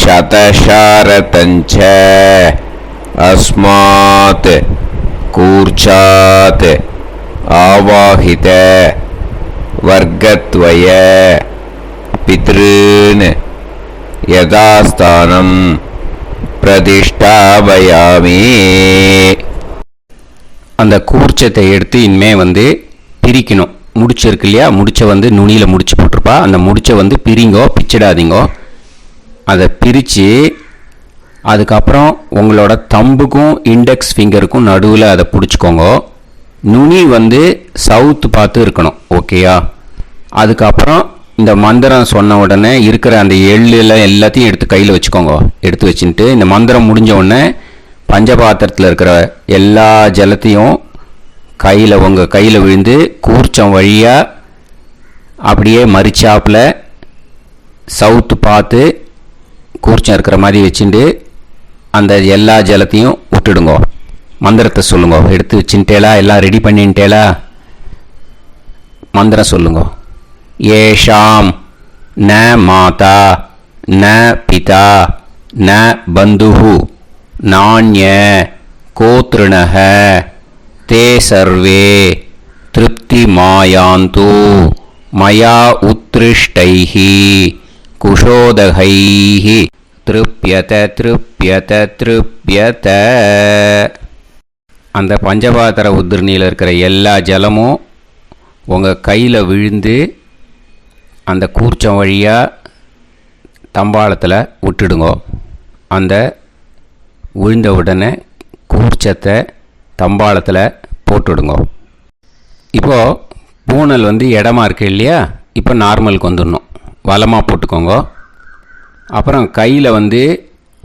A: சதசாரதஞ்ச अस्मात् कूर्चात् आवाहित वर्गत्वय पितॄन् यदास्तानं प्रतिष्ठापयामि. அந்த கூர்ச்சத்தை எடுத்து இனிமே பிரிக்கணும். முடிச்சு இருக்கு இல்லையா? முடிச்சை நுனியில் முடிச்சு போட்டிருப்பா. அந்த முடிச்சை பிரிங்கோ, பிச்சிடாதீங்கோ. அதை பிரித்து அதுக்கப்புறம் உங்களோட தம்புக்கும் இண்டெக்ஸ் ஃபிங்கருக்கும் நடுவில் அதை பிடிச்சிக்கோங்க. நுனி சவுத்து பார்த்து இருக்கணும். ஓகேயா? அதுக்கப்புறம் இந்த மந்திரம் சொன்ன உடனே இருக்கிற அந்த எள்ளில் எல்லாத்தையும் எடுத்து கையில் வச்சுக்கோங்க. எடுத்து வச்சுட்டு இந்த மந்திரம் முடிஞ்ச உடனே பஞ்சபாத்திரத்தில் இருக்கிற எல்லா ஜலத்தையும் உங்கள் கையில் விழுந்து கூர்ச்சம் வழியாக அப்படியே மறிச்சாப்பில் சவுத்து பார்த்து கூர்ச்சம் இருக்கிற மாதிரி வச்சுட்டு அந்த எல்லா ஜலத்தையும் விட்டுடுங்க. மந்திரத்தை சொல்லுங்க. எடுத்து வச்சுட்டேலா? எல்லாம் ரெடி பண்ணிட்டேலா? மந்திரம் சொல்லுங்க. ஏஷாம் ந மாதா ந பிதா ந பந்துஹு நாண்ய கோத்ருணஹ தே சர்வே திருப்தி மாயாந்து மயா உத்ருஷ்டைஹி குஷோதகைஹி திருப்யத திருப்யத திருப்யத. அந்த பஞ்சபாத்திர உதிர்ணியில் இருக்கிற எல்லா ஜலமும் உங்கள் கையில் விழுந்து அந்த கூர்ச்சம் வழியாக தம்பாளத்தில் விட்டுடுங்க. அந்த விழுந்த உடனே கூர்ச்சத்தை தம்பாளத்தில் போட்டுடுங்க. இப்போது பூனல் இடமா இருக்கு இல்லையா? இப்போ நார்மலுக்கு வந்துடணும். வலமாக போட்டுக்கோங்க. அப்புறம் கையில்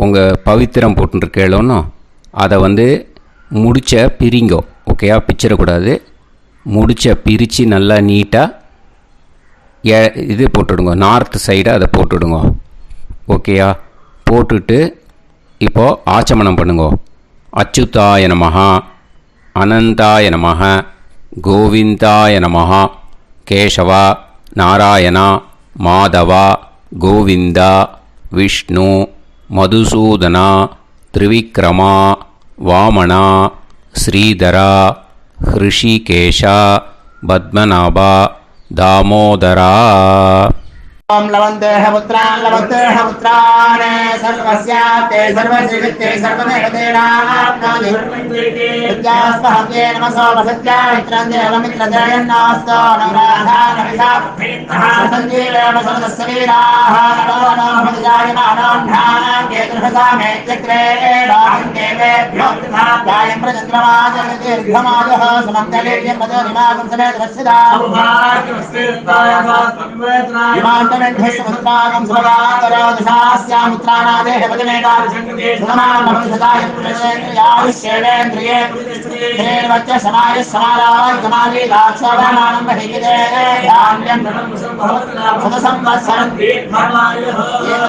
A: உங்கள் பவித்திரம் போட்டுருக்கேளோன்னு அதை முடிச்ச பிரிங்கோ. ஓகேயா? பிச்சிடக்கூடாது. முடிச்ச பிரித்து நல்லா நீட்டாக இது போட்டுடுங்க. நார்த் சைடை அதை போட்டுடுங்க. ஓகேயா? போட்டுட்டு இப்போது ஆச்சமனம் பண்ணுங்க. அச்சுதாய நமஹ அனந்தாய நமஹ கோவிந்தாய நமஹ கேசவா நாராயணா மாதவா கோவிந்தா விஷ்ணு மதுசூதனா திரிவிக்ரமா வாமனா ஸ்ரீதரா ஹிருஷிகேஷா பத்மநாபா தாமோதரா.
B: ओम लवन्तेह पुत्रान् सर्वस्याप्ते सर्वश्रीवित्ते सर्वदेवतेनाप्नादि विद्यास्पहव्ये नमसो वसत्या मित्रं देवमित्रजयन्नास्तो नवराधानविषाः सञ्जीवेम सर्वस्वीराः नमो नमोऽजायमानोऽह्नानां केतुर्हसामेत्यग्रे बाहुं देवेभ्यो गायं प्रचन्द्रमाजदीर्घमाजः सुमङ्गलेर्यं मदोनिमागं समेतरस्यदाः ेन्द्रयेन्द्रिये समाय समाराय लाक्षाणां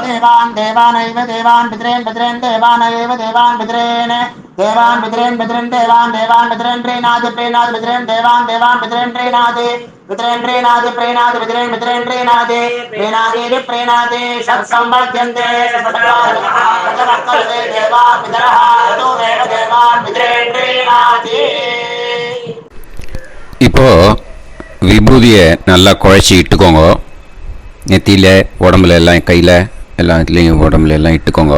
B: देवान् देवानैव देवान् पितॄन् पितॄन् देवानैव देवान् पितॄन् देवान् पितॄन् पितॄन् देवान् देवान् पितॄन् प्रीणाति प्रीणाति पितॄन् देवान् देवान् पितॄन् प्रीणाति पितॄन् प्रीणाति प्रीणाति पितॄन् पितॄन् प्रीणाति प्रीणाति प्रीणाति षट्संवर्ध्यन्ते देवा पितरः तोमेव देवान् पितॄन् प्रीणाति.
A: இப்போ விபூதியை நல்லா குழைச்சி இட்டுக்கோங்க. நெத்தியில் உடம்புல எல்லாம் கையில் எல்லாம் இதுலேயும் உடம்புல எல்லாம் இட்டுக்கோங்க.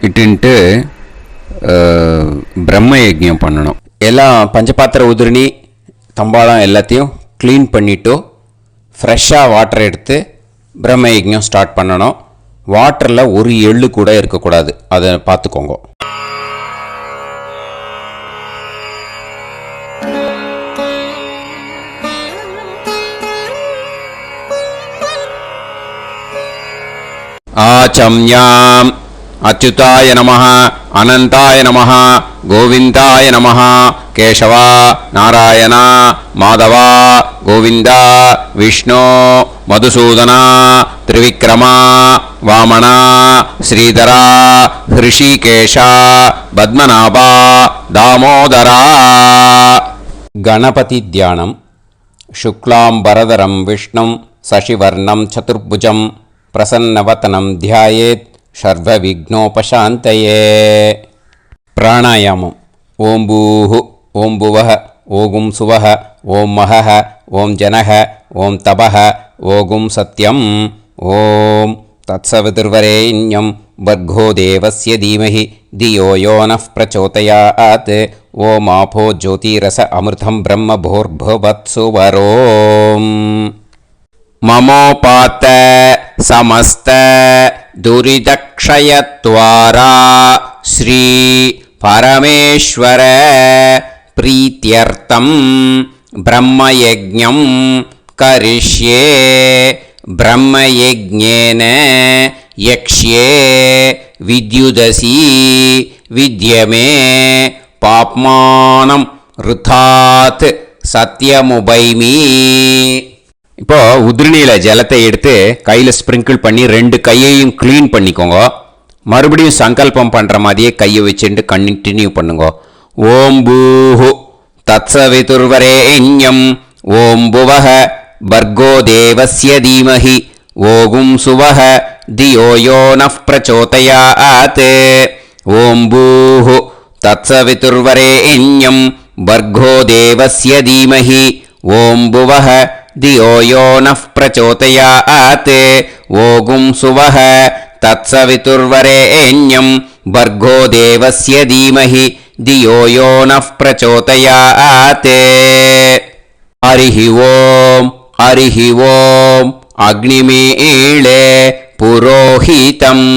A: இட்டுன்ட்டு பிரம்ம யஜ்ஞம் பண்ணணும். எல்லாம் பஞ்சபாத்திர உதிரணி தம்பாளம் எல்லாத்தையும் க்ளீன் பண்ணிவிட்டு ஃப்ரெஷ்ஷாக வாட்டர் எடுத்து பிரம்ம யஜ்ஞம் ஸ்டார்ட் பண்ணணும். வாட்டரில் ஒரு எள்ளு கூட இருக்கக்கூடாது. அதை பார்த்துக்கோங்க. ஆச்சம்யாம் அச்சுதாய நமஹ அனந்தாய நமஹ கோவிந்தாய நமஹ கேசவா நாராயணா மாதவா கோவிந்தா விஷ்ணு மதுசூதனா திரிவிக்ரமா வாமனா ஸ்ரீதரா ஹிருஷிகேஷா பத்மநாபா தாமோதரா. கணபதி தியானம். சுக்லாம்பரதரம் விஷ்ணும் சசிவர்ணம் சதுர்புஜம் பிரசன்னவதனம் தியாயேத் சர்வவிக்னோபசாந்தயே. பிராணாயாமம். ஓம் பூஹு ஓம் புவஹ ஓகும் சுவஹ ஓம் மஹஹ ஓம் ஜனஹ ஓம் தபஹ ஓகும் சத்யம். ஓம் தத்சவிதுர்வரேண்யம் வர்கோ தேவஸ்ய தீமஹி தியோ யோ நः பிரச்சோதயாத். ஓம் ஆபோ ஜோதிரஸ அமிர்தம் பிரம்ம பூர்புவத்சு வரோம். மமோபாத்த சமஸ்த துரிதக்ஷயத்வாரா ஸ்ரீ பரமேஸ்வர பிரீத்யர்த்தம் பிரம்மயஜ்ஞம் கரிஷ்யே. பிரம்மயஜ்ஞேன யக்ஷ்யே வித்யுதசி வித்யமே பாப்மானம் ருத்தாத் சத்யமுபைமி. இப்போ உதிரணியில் ஜலத்தை எடுத்து கையில் ஸ்ப்ரிங்கிள் பண்ணி 2 கையையும் க்ளீன் பண்ணிக்கோங்க. மறுபடியும் சங்கல்பம் பண்ணுற மாதிரியே கையை வச்சுட்டு கண்டினியூ பண்ணுங்க. ஓம் பூஹு தத்சவிதுர்வரேண்யம் ஓம் புவஹ பர்கோ தேவஸ்ய தீமஹி ஓகும் சுவஹ தியோ யோ நஃப் பிரச்சோதயாத். ஓம் பூஹு தத்சவிதுர்வரேண்யம் பர்கோ தேவஸ்ய தீமஹி ஓம் புவஹ தியோ யோ நஃப் பிரச்சோதயாத். ஓகும் சுவஹ தத்சவிதுர்வரேண்யம் பர்கோ தேவஸ்ய தீமஹி தியோ யோ நஃப் பிரச்சோதயாத். ஹரிஹி ஓம் ஹரிஹி ஓம் அக்னிமீளே புரோஹிதம்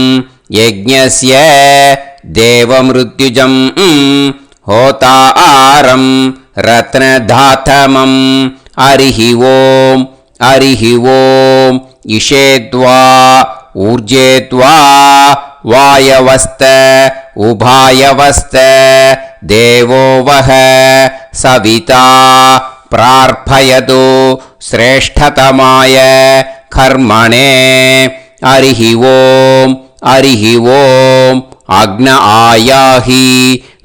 A: யஜ்ஞஸ்ய தேவமிருத்யுஜம் ஹோதாரம் ரத்னதாதமம். ஹரிஹி ஓம் ஹரிஹி ஓம் இஷேத்வா ஊர்ஜேத்வா வாயவஸ்த உபாயவஸ்த தேவோ வஹ சவிதா பிரார்ப்பயது ஸ்ரேஷ்டதமாய கர்மணே. ஹரிஹி ஓம் ஹரிஹி ஓம் அக்ன ஆயாஹி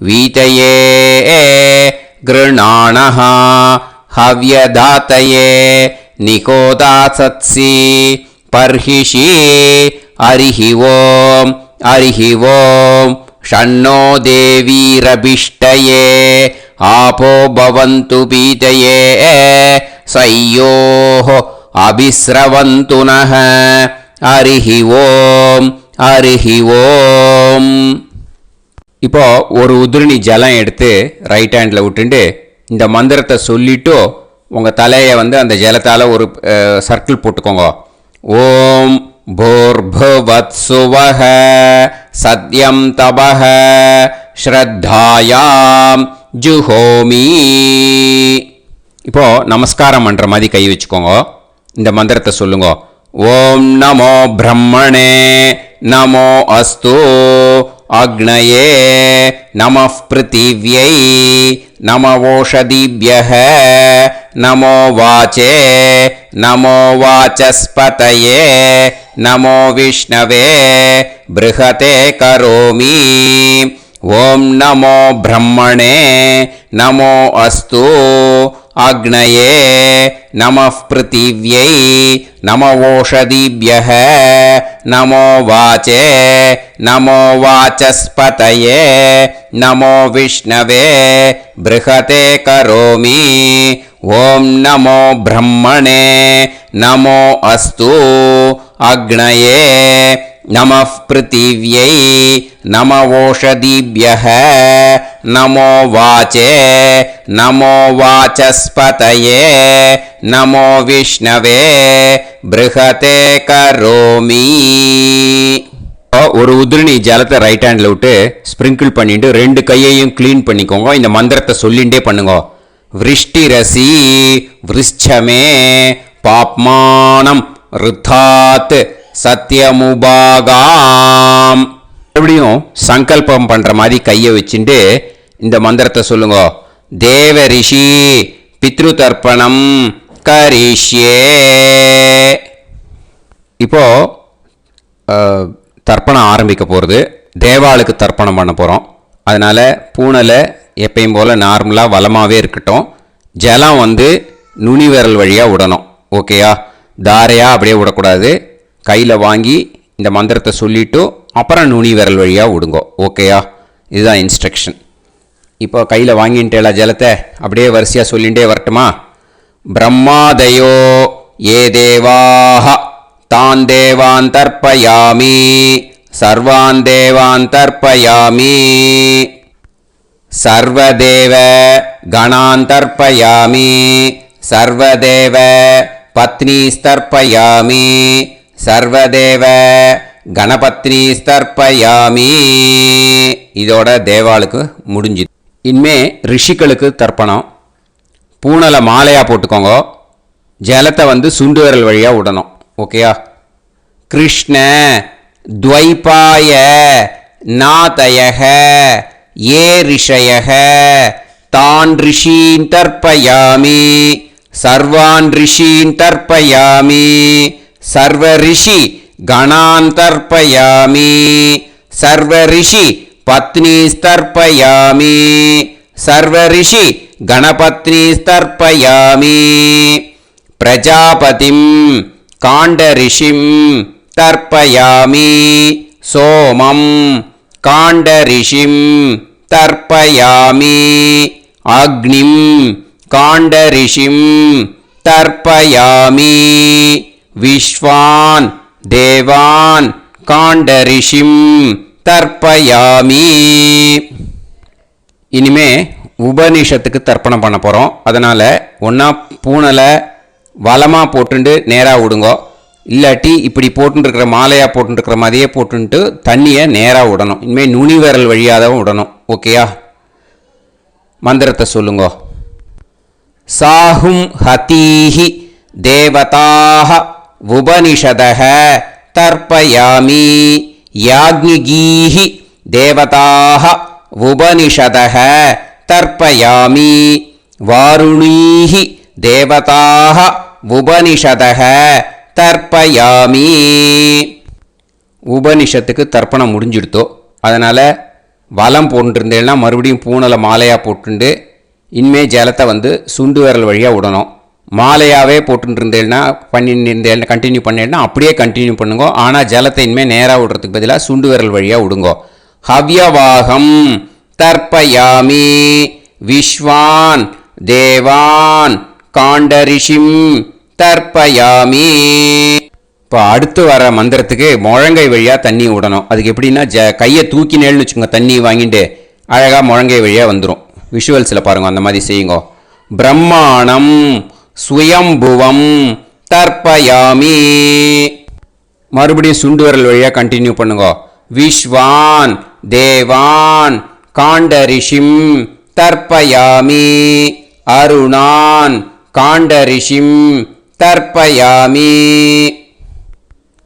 A: வீதயே கிருணாணஹ ஹவ்யதாத்தயே நிகோதாசத்சி பர்ஹிஷி. ஹரிஹி ஓம் ஹரிஹி ஓம் ஷண்ணோ தேவீரபிஷ்டயே ஆபோ பவந்து பீதயே சய்யோஹ அபிஸ்ரவந்து நஹ. ஹரிஹி ஓம் ஹரிஹி ஓம். இப்போ ஒரு உதிரணி ஜலம் எடுத்து ரைட் ஹேண்டில் விட்டுண்டு இந்த மந்திரத்தை சொல்லிட்டு உங்கள் தலையை அந்த ஜலத்தால் ஒரு சர்க்கிள் போட்டுக்கோங்க. ஓம் பூர்புவத்சுவஹ சத்யம் தபஹ ஸ்ரத்தாயாம் ஜுஹோமி. இப்போ நமஸ்காரம் பண்ணுற மாதிரி கை வச்சுக்கோங்க. இந்த மந்திரத்தை சொல்லுங்க. ஓம் நமோ பிரம்மணே நமோ அஸ்து அக்னயே நமः பிருத்திவ்யை நமவோஷதிभ्यः நமோ வாச்சே நமோ வாசஸ்பதயே நமோ விஷ்ணவே ப்ருஹதே கரோமி. ஓம் நமோ பிரம்மணே நமோ அஸ்து அக்னயே நமः பிருத்திவ்யை நமவோஷதிभ्यः நமோ வாச்சே நமோ வாசஸ்பதயே நமோ விஷ்ணவே ப்ருஹதே கரோமி. ஓம் நமோ பிரம்மணே நமோ அஸ்து அக்னயே நமः பிருத்திவ்யை நமவோஷதிभ्यः நமோ வாச்சே நமோ வாசஸ்பதயே நமோ விஷ்ணவே ப்ருஹதே கரோமி. ஒரு உதிரணி ஜலத்தை ரைட் ஹேண்டில் விட்டு ஸ்ப்ரிங்கிள் பண்ணிட்டு 2 கையையும் க்ளீன் பண்ணிக்கோங்க. இந்த மந்திரத்தை சொல்லிகிட்டே பண்ணுங்க. விருஷ்டிரசி விருஷ்சமே பாப்மானம் ருத்தாத் சத்யமுபாகாம். மறுபடியும் சங்கல்பம் பண்ணுற மாதிரி கையை வச்சுட்டு இந்த மந்திரத்தை சொல்லுங்க. தேவ ரிஷி பித்ரு தர்ப்பணம் கரிஷ்யே. இப்போ தர்ப்பணம் ஆரம்பிக்க போகிறது. தேவாளுக்கு தர்ப்பணம் பண்ண போகிறோம். அதனால் பூனலை எப்பயும் போல் நார்மலாக வளமாகவே இருக்கட்டும். ஜலம் நுனி விரல் வழியாக விடணும். ஓகேயா? தாரையாக அப்படியே விடக்கூடாது. கையில் வாங்கி இந்த மந்திரத்தை சொல்லிவிட்டு அப்புறம் நுனி விரல் வழியாக விடுங்கோ. ஓகேயா? இதுதான் இன்ஸ்ட்ரக்ஷன். இப்போ கையில் வாங்கிட்டேல ஜலத்தை அப்படியே வரிசையாக சொல்லிகிட்டே வரட்டுமா? பிரம்மாதயோ ஏ தேவாஹ தான் தேவான் தர்ப்பயாமி சர்வான் தேவான் தர்ப்பயாமி சர்வதேவ கணான் தர்ப்பயாமி சர்வதேவ பத்னீஸ்தர்ப்பயாமி சர்வதேவ கணபத்னீஸ்தர்ப்பயாமி. இதோட தேவாளுக்கு முடிஞ்சுது. இனிமே ரிஷிகளுக்கு தர்ப்பணம். பூனலை மாலையாக போட்டுக்கோங்க. ஜலத்தை சுண்டு விரல் வழியாக விடணும். ஓகேயா? கிருஷ்ண துவைபாய நாதயக ஏ ரிஷயக तान् ऋषीन् तर्पयामि सर्वान् ऋषीन् तर्पयामि सर्वऋषि गणान् तर्पयामि सर्वऋषि पत्नीस्तर्पयामि सर्वऋषि गणपत्नीस्तर्पयामि प्रजापतिं काण्डऋषिं तर्पयामि सोमं काण्डऋषिं तर्पयामि अग्निं काण्डऋषिं तर्पयामि विश्वान् देवान् काण्डऋषिं तर्पयामि இனிமே உபனிஷத்துக்கு தர்ப்பணம் பண்ண போகிறோம். அதனால் ஒன்றா பூனலை வலமாக போட்டுண்டு நேராக விடுங்கோ, இல்லாட்டி இப்படி போட்டுருக்கிற மாலையாக போட்டுருக்கிற மாதிரியே போட்டுன்ட்டு தண்ணியை நேராக விடணும். இனிமேல் நுனி விரல் வழியாக தான் விடணும். ஓகேயா? மந்திரத்தை சொல்லுங்கோ. சாஹும் ஹதீஹி தேவதாக உபனிஷதः தர்ப்பயாமி யாக்ஞிகீஹி தேவதாக உபனிஷதः தர்ப்பயாமி வாருணீஹி தேவதாக உபனிஷதः தர்ப்பயாமி. உபனிஷத்துக்கு தர்ப்பணம் முடிஞ்சிடுத்தோ, அதனால் வலம் போட்டுருந்தேன்னா மறுபடியும் பூனலை மாலையாக போட்டுண்டு இனிமே ஜலத்தை சுண்டு விரல் வழியாக விடணும். மாலையாகவே போட்டுருந்தேன்னா பண்ணிருந்தேன் கண்டினியூ பண்ணேன்னா அப்படியே கண்டினியூ பண்ணுங்க. ஆனால் ஜலத்தை இனிமேல் நேராக விடுறதுக்கு பதிலாக சுண்டு விரல் வழியாக விடுங்கோ. ஹவ்யவாகம் தர்ப்பயாமி விஸ்வான் தேவான் காண்டரிஷிம் தர்ப்பயாமி. இப்போ அடுத்து வர மந்திரத்துக்கு முழங்கை வழியாக தண்ணி விடணும். அதுக்கு எப்படின்னா கையை தூக்கினேன்னு வச்சுக்கோங்க, தண்ணி வாங்கிட்டு அழகாக முழங்கை வழியாக வந்துடும். விஷுவல்ஸில் பாருங்க, அந்த மாதிரி செய்யுங்க. பிரம்மாணம் சுயம்புவம் தர்ப்பயாமி. மறுபடியும் சுண்டு விரல் வழியாக கண்டினியூ பண்ணுங்க. விஸ்வான் தேவான் காண்டரிஷிம் தர்ப்பயாமி அருணான் காண்டரிஷிம் தர்ப்பயாமி.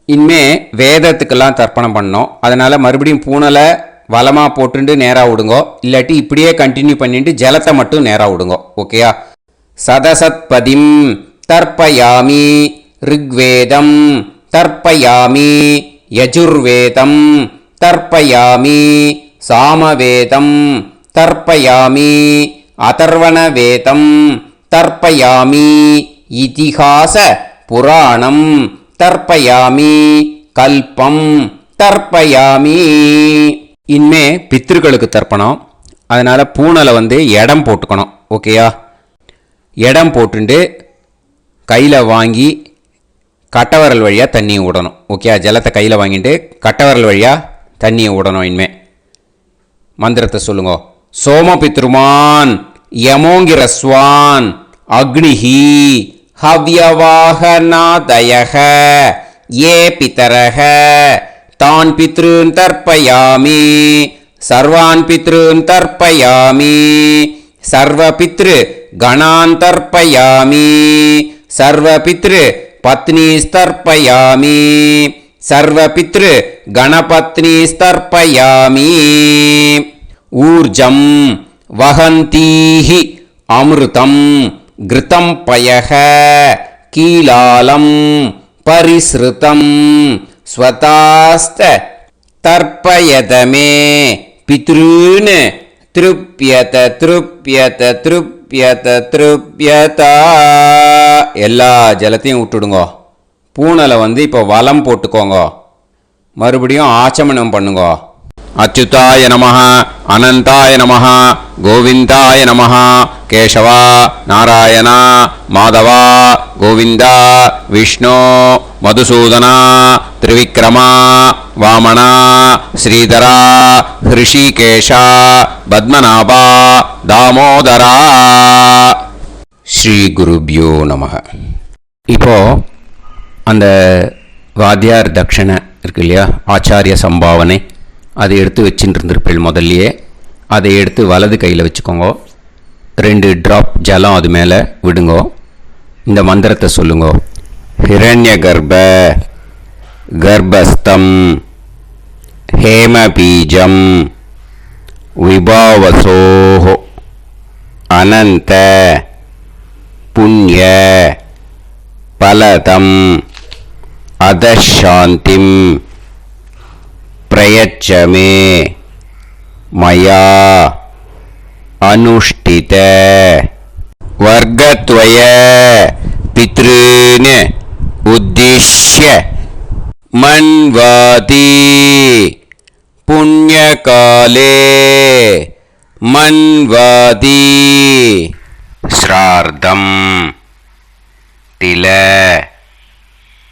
A: இனிமே வேதத்துக்கெல்லாம் தர்ப்பணம் பண்ணோம். அதனால் மறுபடியும் பூனலை வலமாக போட்டுண்டு நேராக விடுங்கோ, இல்லாட்டி இப்படியே கண்டினியூ பண்ணிட்டு ஜலத்தை மட்டும் நேராக விடுங்கோ. ஓகேயா? சதசத்பதிம் தர்ப்பயாமி ரிக்வேதம் தர்ப்பயாமி யஜுர்வேதம் தர்ப்பயாமி சாமவேதம் தர்ப்பயாமி அதர்வணவேதம் தர்ப்பயாமி இதிஹாச புராணம் தர்ப்பயாமி கல்பம் தர்ப்பயாமி. இனிமே பித்ருக்களுக்கு தர்ப்பணம். அதனால் பூனலை இடம் போட்டுக்கணும். ஓகேயா? இடம் போட்டுண்டு கையில் வாங்கி கட்டவரல் வழியாக தண்ணியை விடணும். ஓகே? ஜலத்தை கையில் வாங்கிட்டு கட்டவரல் வழியாக தண்ணியை விடணும். இனிமே மந்திரத்தை சொல்லுங்க. சோமபித்ருமான் யமோங்கிரஸ்வான் அக்னிஹி ஹவ்யவாகநாதயக ஏ பிதரக தான் பித்ருன் தர்ப்பயாமி சர்வான் பித்ருன் தர்ப்பயாமி சர்வபித்ரு கணான் தர்ப்பயாமி சர்வபித்ரு பத்னிஸ்தர்ப்பயாமி சர்வபித்ரு கணபத்னிஸ்தர்ப்பயாமி. ஊர்ஜம் வஹந்தீஹி அமிர்தம் கிருதம் பயக கீலாலம் பரிஸ்ருதம் ஸ்வதாஸ்த தர்ப்பயதமே பித்ருன் திருப்யத திருப்யத திருப்யத திருப்யதா. எல்லா ஜலத்தையும் விட்டுடுங்க. பூனலை இப்போ வலம் போட்டுக்கோங்க. மறுபடியும் ஆச்சமனம் பண்ணுங்க. அச்சுதாய நமஹ அனந்தாய நமஹ கோவிந்தாய நமஹ கேசவா நாராயணா மாதவா கோவிந்தா விஷ்ணு மதுசூதனா திரிவிக்ரமா வாமனா ஸ்ரீதரா ஹிருஷிகேஷா பத்மநாபா தாமோதரா. ஸ்ரீ குருப்யோ நமஹ. இப்போ அந்த வாத்தியார் தட்சணை இருக்கு இல்லையா, ஆச்சாரிய சம்பாவனை, அதை எடுத்து வச்சுட்டு இருந்திருப்பேள் முதல்லையே. அதை எடுத்து வலது கையில் வச்சுக்கோங்க. 2 ட்ராப் ஜலம் அது மேலே விடுங்கோ. இந்த மந்திரத்தை சொல்லுங்கோ. ஹிரண்ய கர்ப்ப கர்ப்பஸ்தம் ஹேமபீஜம் விபாவசோஹோ அனந்த புண்ணிய பலதம் அதசாந்திம் பிரயச்சமே மயா அனுஷ்டித வர்க்கத்வய பித்ருன் உத்திஷ்ய மன்வாதி புண்ணியகாலே மன்வாதி ஸ்ரார்த்தம் தில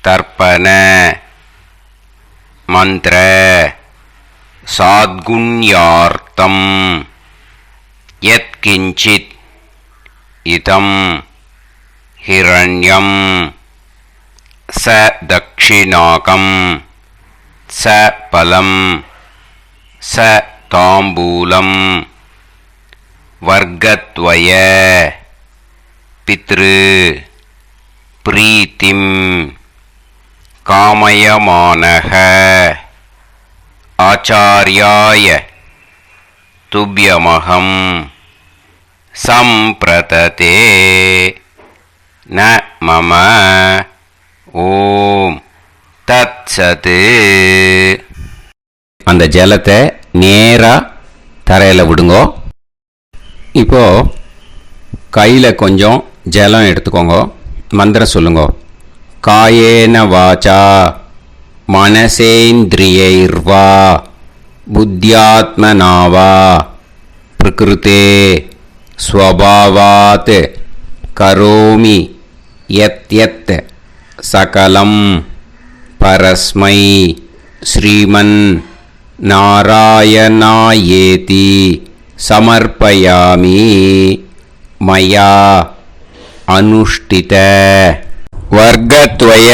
A: தர்ப்பண மந்திர சாத்குண்யார்த்தம் யத்கிஞ்சித் இதம் ஹிரண்யம் ச தக்ஷிணாகம் ச பலம் ச தாம்பூலம் வர்க்கத்வய பித்ரு பிரீத்திம் காமயமானஹ ஆச்சார்யாய துப்யமஹம் சம்பிரததே ந மம ஓம் தத்சத். அந்த ஜலத்தை நேராக தரையில் விடுங்கோ. இப்போ கையில் கொஞ்சம் ஜலம் எடுத்துக்கோங்க. மந்திரம் சொல்லுங்க. காயேன வாச்சா மனசேந்திரியைர்வா புத்தியாத்மனாவா பிரகிருதே ஸ்வபாவாத் கரோமி யத் யத் சகலம் பரஸ்மை ஸ்ரீமன் நாராயணாயேதி சமர்ப்பயாமி மயா அனுஷ்டித வர்க்கத்வய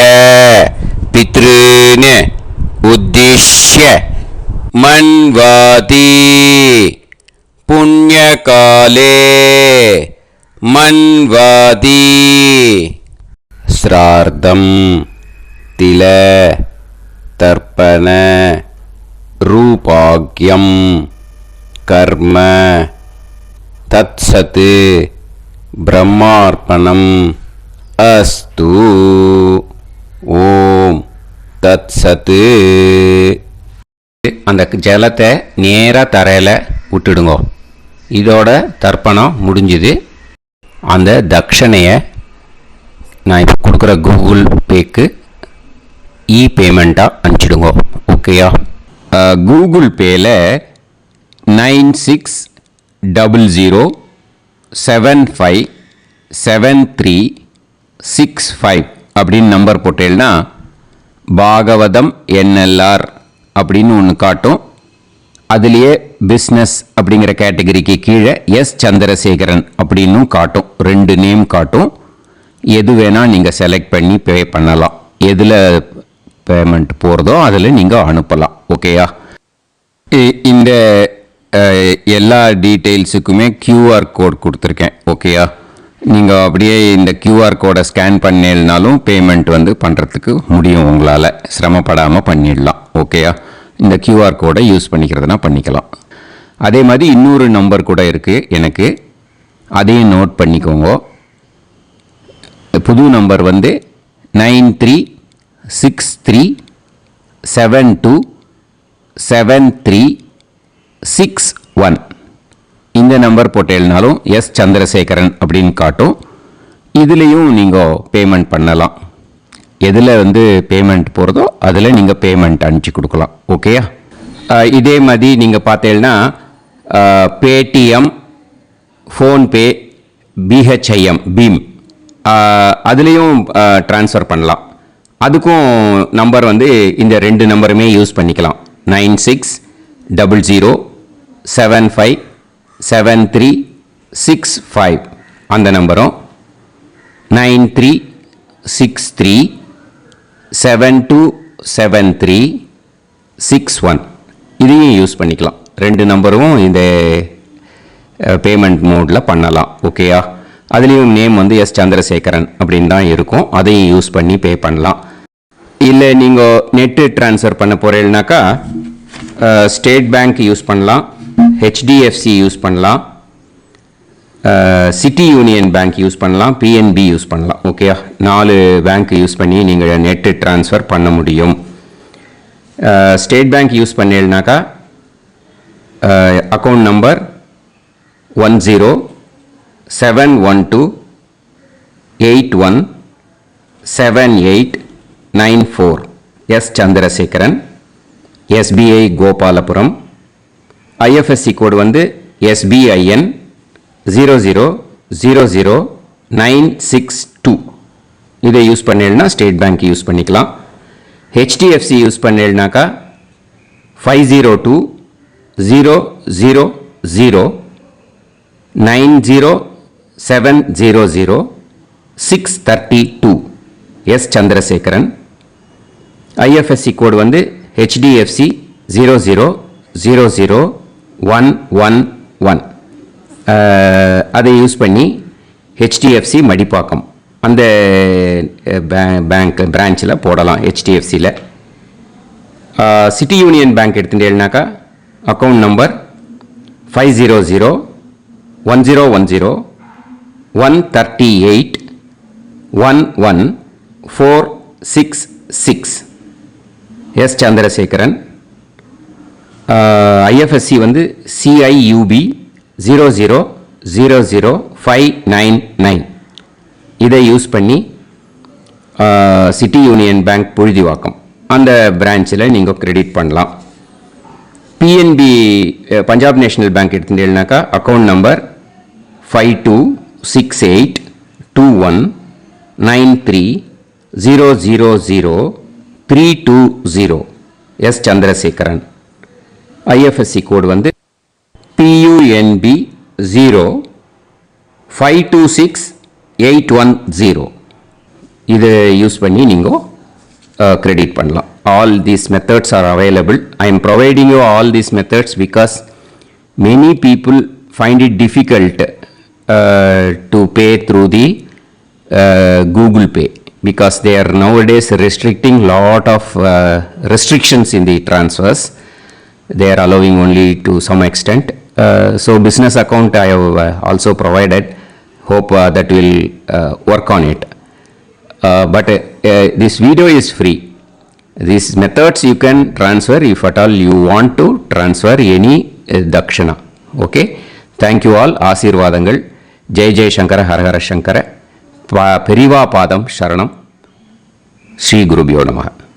A: பித்ருன் உத்திஷ்ய மன்வாதி புண்ணியகாலே மன்வாதி ஸ்ரார்த்தம் தில தர்ப்பண ரூபாக்யம் கர்ம தத்சத் பிரம்மார்ப்பணம் அஸ்து. ஓம் தத்சத். அந்த ஜலத்தை நேராக தரையில் விட்டுடுங்கோ. இதோட தர்ப்பணம் முடிஞ்சுது. அந்த தட்சணையை நான் இப்போ கொடுக்குற கூகுள் பேக்கு பேமெண்ட்டாக அனுப்பிச்சிடுங்க. ஓகேயா? கூகுள் பேயில் 9600757365 அப்படின்னு நம்பர் போட்டேன்னா பாகவதம் என்எல்ஆர் அப்படின்னு ஒன்று காட்டும். அதுலேயே பிஸ்னஸ் அப்படிங்கிற கேட்டகரிக்கு கீழே எஸ் சந்திரசேகரன் அப்படின்னும் காட்டும். 2 நேம் காட்டும். எது வேணால் நீங்கள் செலக்ட் பண்ணி பே பண்ணலாம். எதில் பேமெண்ட் போகிறதோ அதில் நீங்கள் அனுப்பலாம். ஓகேயா? இந்த எல்லா டீட்டெயில்ஸுக்குமே QR கோட் கொடுத்துருக்கேன். ஓகேயா? நீங்கள் அப்படியே இந்த QR கோடை ஸ்கேன் பண்ணினாலும் பேமெண்ட் பண்ணுறதுக்கு முடியும். உங்களால் சிரமப்படாமல் பண்ணிடலாம். ஓகேயா? இந்த QR கோடை யூஸ் பண்ணிக்கிறதுனா பண்ணிக்கலாம். அதே மாதிரி இன்னொரு நம்பர் கூட இருக்குது எனக்கு. அதையும் நோட் பண்ணிக்கோங்க. புது நம்பர் 9363727361. இந்த நம்பர் போட்டேன்னாலும் எஸ் சந்திரசேகரன் அப்படின்னு காட்டும். இதுலேயும் நீங்கள் பேமெண்ட் பண்ணலாம். எதில் பேமெண்ட் போகிறதோ அதில் நீங்கள் பேமெண்ட் அனுப்பிச்சி கொடுக்கலாம். ஓகேயா? இதே மாதிரி நீங்கள் பார்த்தீங்கன்னா பேடிஎம், ஃபோன்பே, பிஹெச்ஐஎம், பீம் அதுலேயும் ட்ரான்ஸ்ஃபர் பண்ணலாம். அதுக்கும் நம்பர் இந்த 2 நம்பருமே யூஸ் பண்ணிக்கலாம். 9600757365 அந்த நம்பரும் 9363727361 இதையும் யூஸ் பண்ணிக்கலாம். 2 நம்பரும் இந்த பேமெண்ட் மோடில் பண்ணலாம். ஓகேயா? அதுலேயும் நேம் எஸ் சந்திரசேகரன் அப்படின்னு தான் இருக்கும். அதையும் யூஸ் பண்ணி பே பண்ணலாம். இல்லை நீங்கள் நெட்டு ட்ரான்ஸ்ஃபர் பண்ண போகிறீங்கனாக்கா ஸ்டேட் பேங்க் யூஸ் பண்ணலாம், HDFC யூஸ் பண்ணலாம், சிட்டி யூனியன் பேங்க் யூஸ் பண்ணலாம், பிஎன்பி யூஸ் பண்ணலாம். ஓகேயா, 4 பேங்க் யூஸ் பண்ணி நீங்கள் நெட்டு ட்ரான்ஸ்ஃபர் பண்ண முடியும். ஸ்டேட் பேங்க் யூஸ் பண்ணீங்கன்னாக்கா account number 1071281789 S Chandrasekaran, SBI Gopalapuram. IFSC code வந்து SBIN 0000962. இதை யூஸ் பண்ணீங்கன்னா ஸ்டேட் பேங்க் யூஸ் பண்ணிக்கலாம். ஹெச்டிஎஃப்சி யூஸ் பண்ணீங்கன்னாக்கா 50200090700632 எஸ் சந்திரசேகரன். ஐஎஃப்எஸ்சி கோடு வந்து HDFC 0000111. அதை யூஸ் பண்ணி HDFC மடிப்பாக்கம் அந்த பேங்க் பிரான்ச்சில் போடலாம். HDFCயில் சிட்டி யூனியன் பேங்க் எடுத்துட்டேன்னாக்கா account number 5001001381146 S Chandrasekaran. IFSC வந்து CIUB 0000599. இதை யூஸ் பண்ணி சிட்டி யூனியன் பேங்க் புழுதிவாக்கம் அந்த பிரான்ச்சில் நீங்கள் கிரெடிட் பண்ணலாம். பிஎன்பி பஞ்சாப் நேஷனல் பேங்க் எடுத்துட்டீங்கன்னாக்கா account number 52682193000320 S Chandrasekaran. IFSC code வந்து PUNB 0526810. இதை யூஸ் பண்ணி நீங்கள் கிரெடிட் பண்ணலாம். All these methods are available. I am providing you all these methods because many people find it difficult to pay through the Google Pay because they are nowadays restricting lot of restrictions in the transfers. They are allowing only to some extent. So business account I have also provided. Hope that will work on it. But this video is free. These methods you can transfer if at all you want to transfer any dakshana. Okay. Thank you all. ஆசீர்வாதங்கள். ஜெய் ஜெய் சங்கர ஹர ஹர சங்கர. பெரிவா பாதம் சரணம். ஸ்ரீ குருபியோ நமஹ.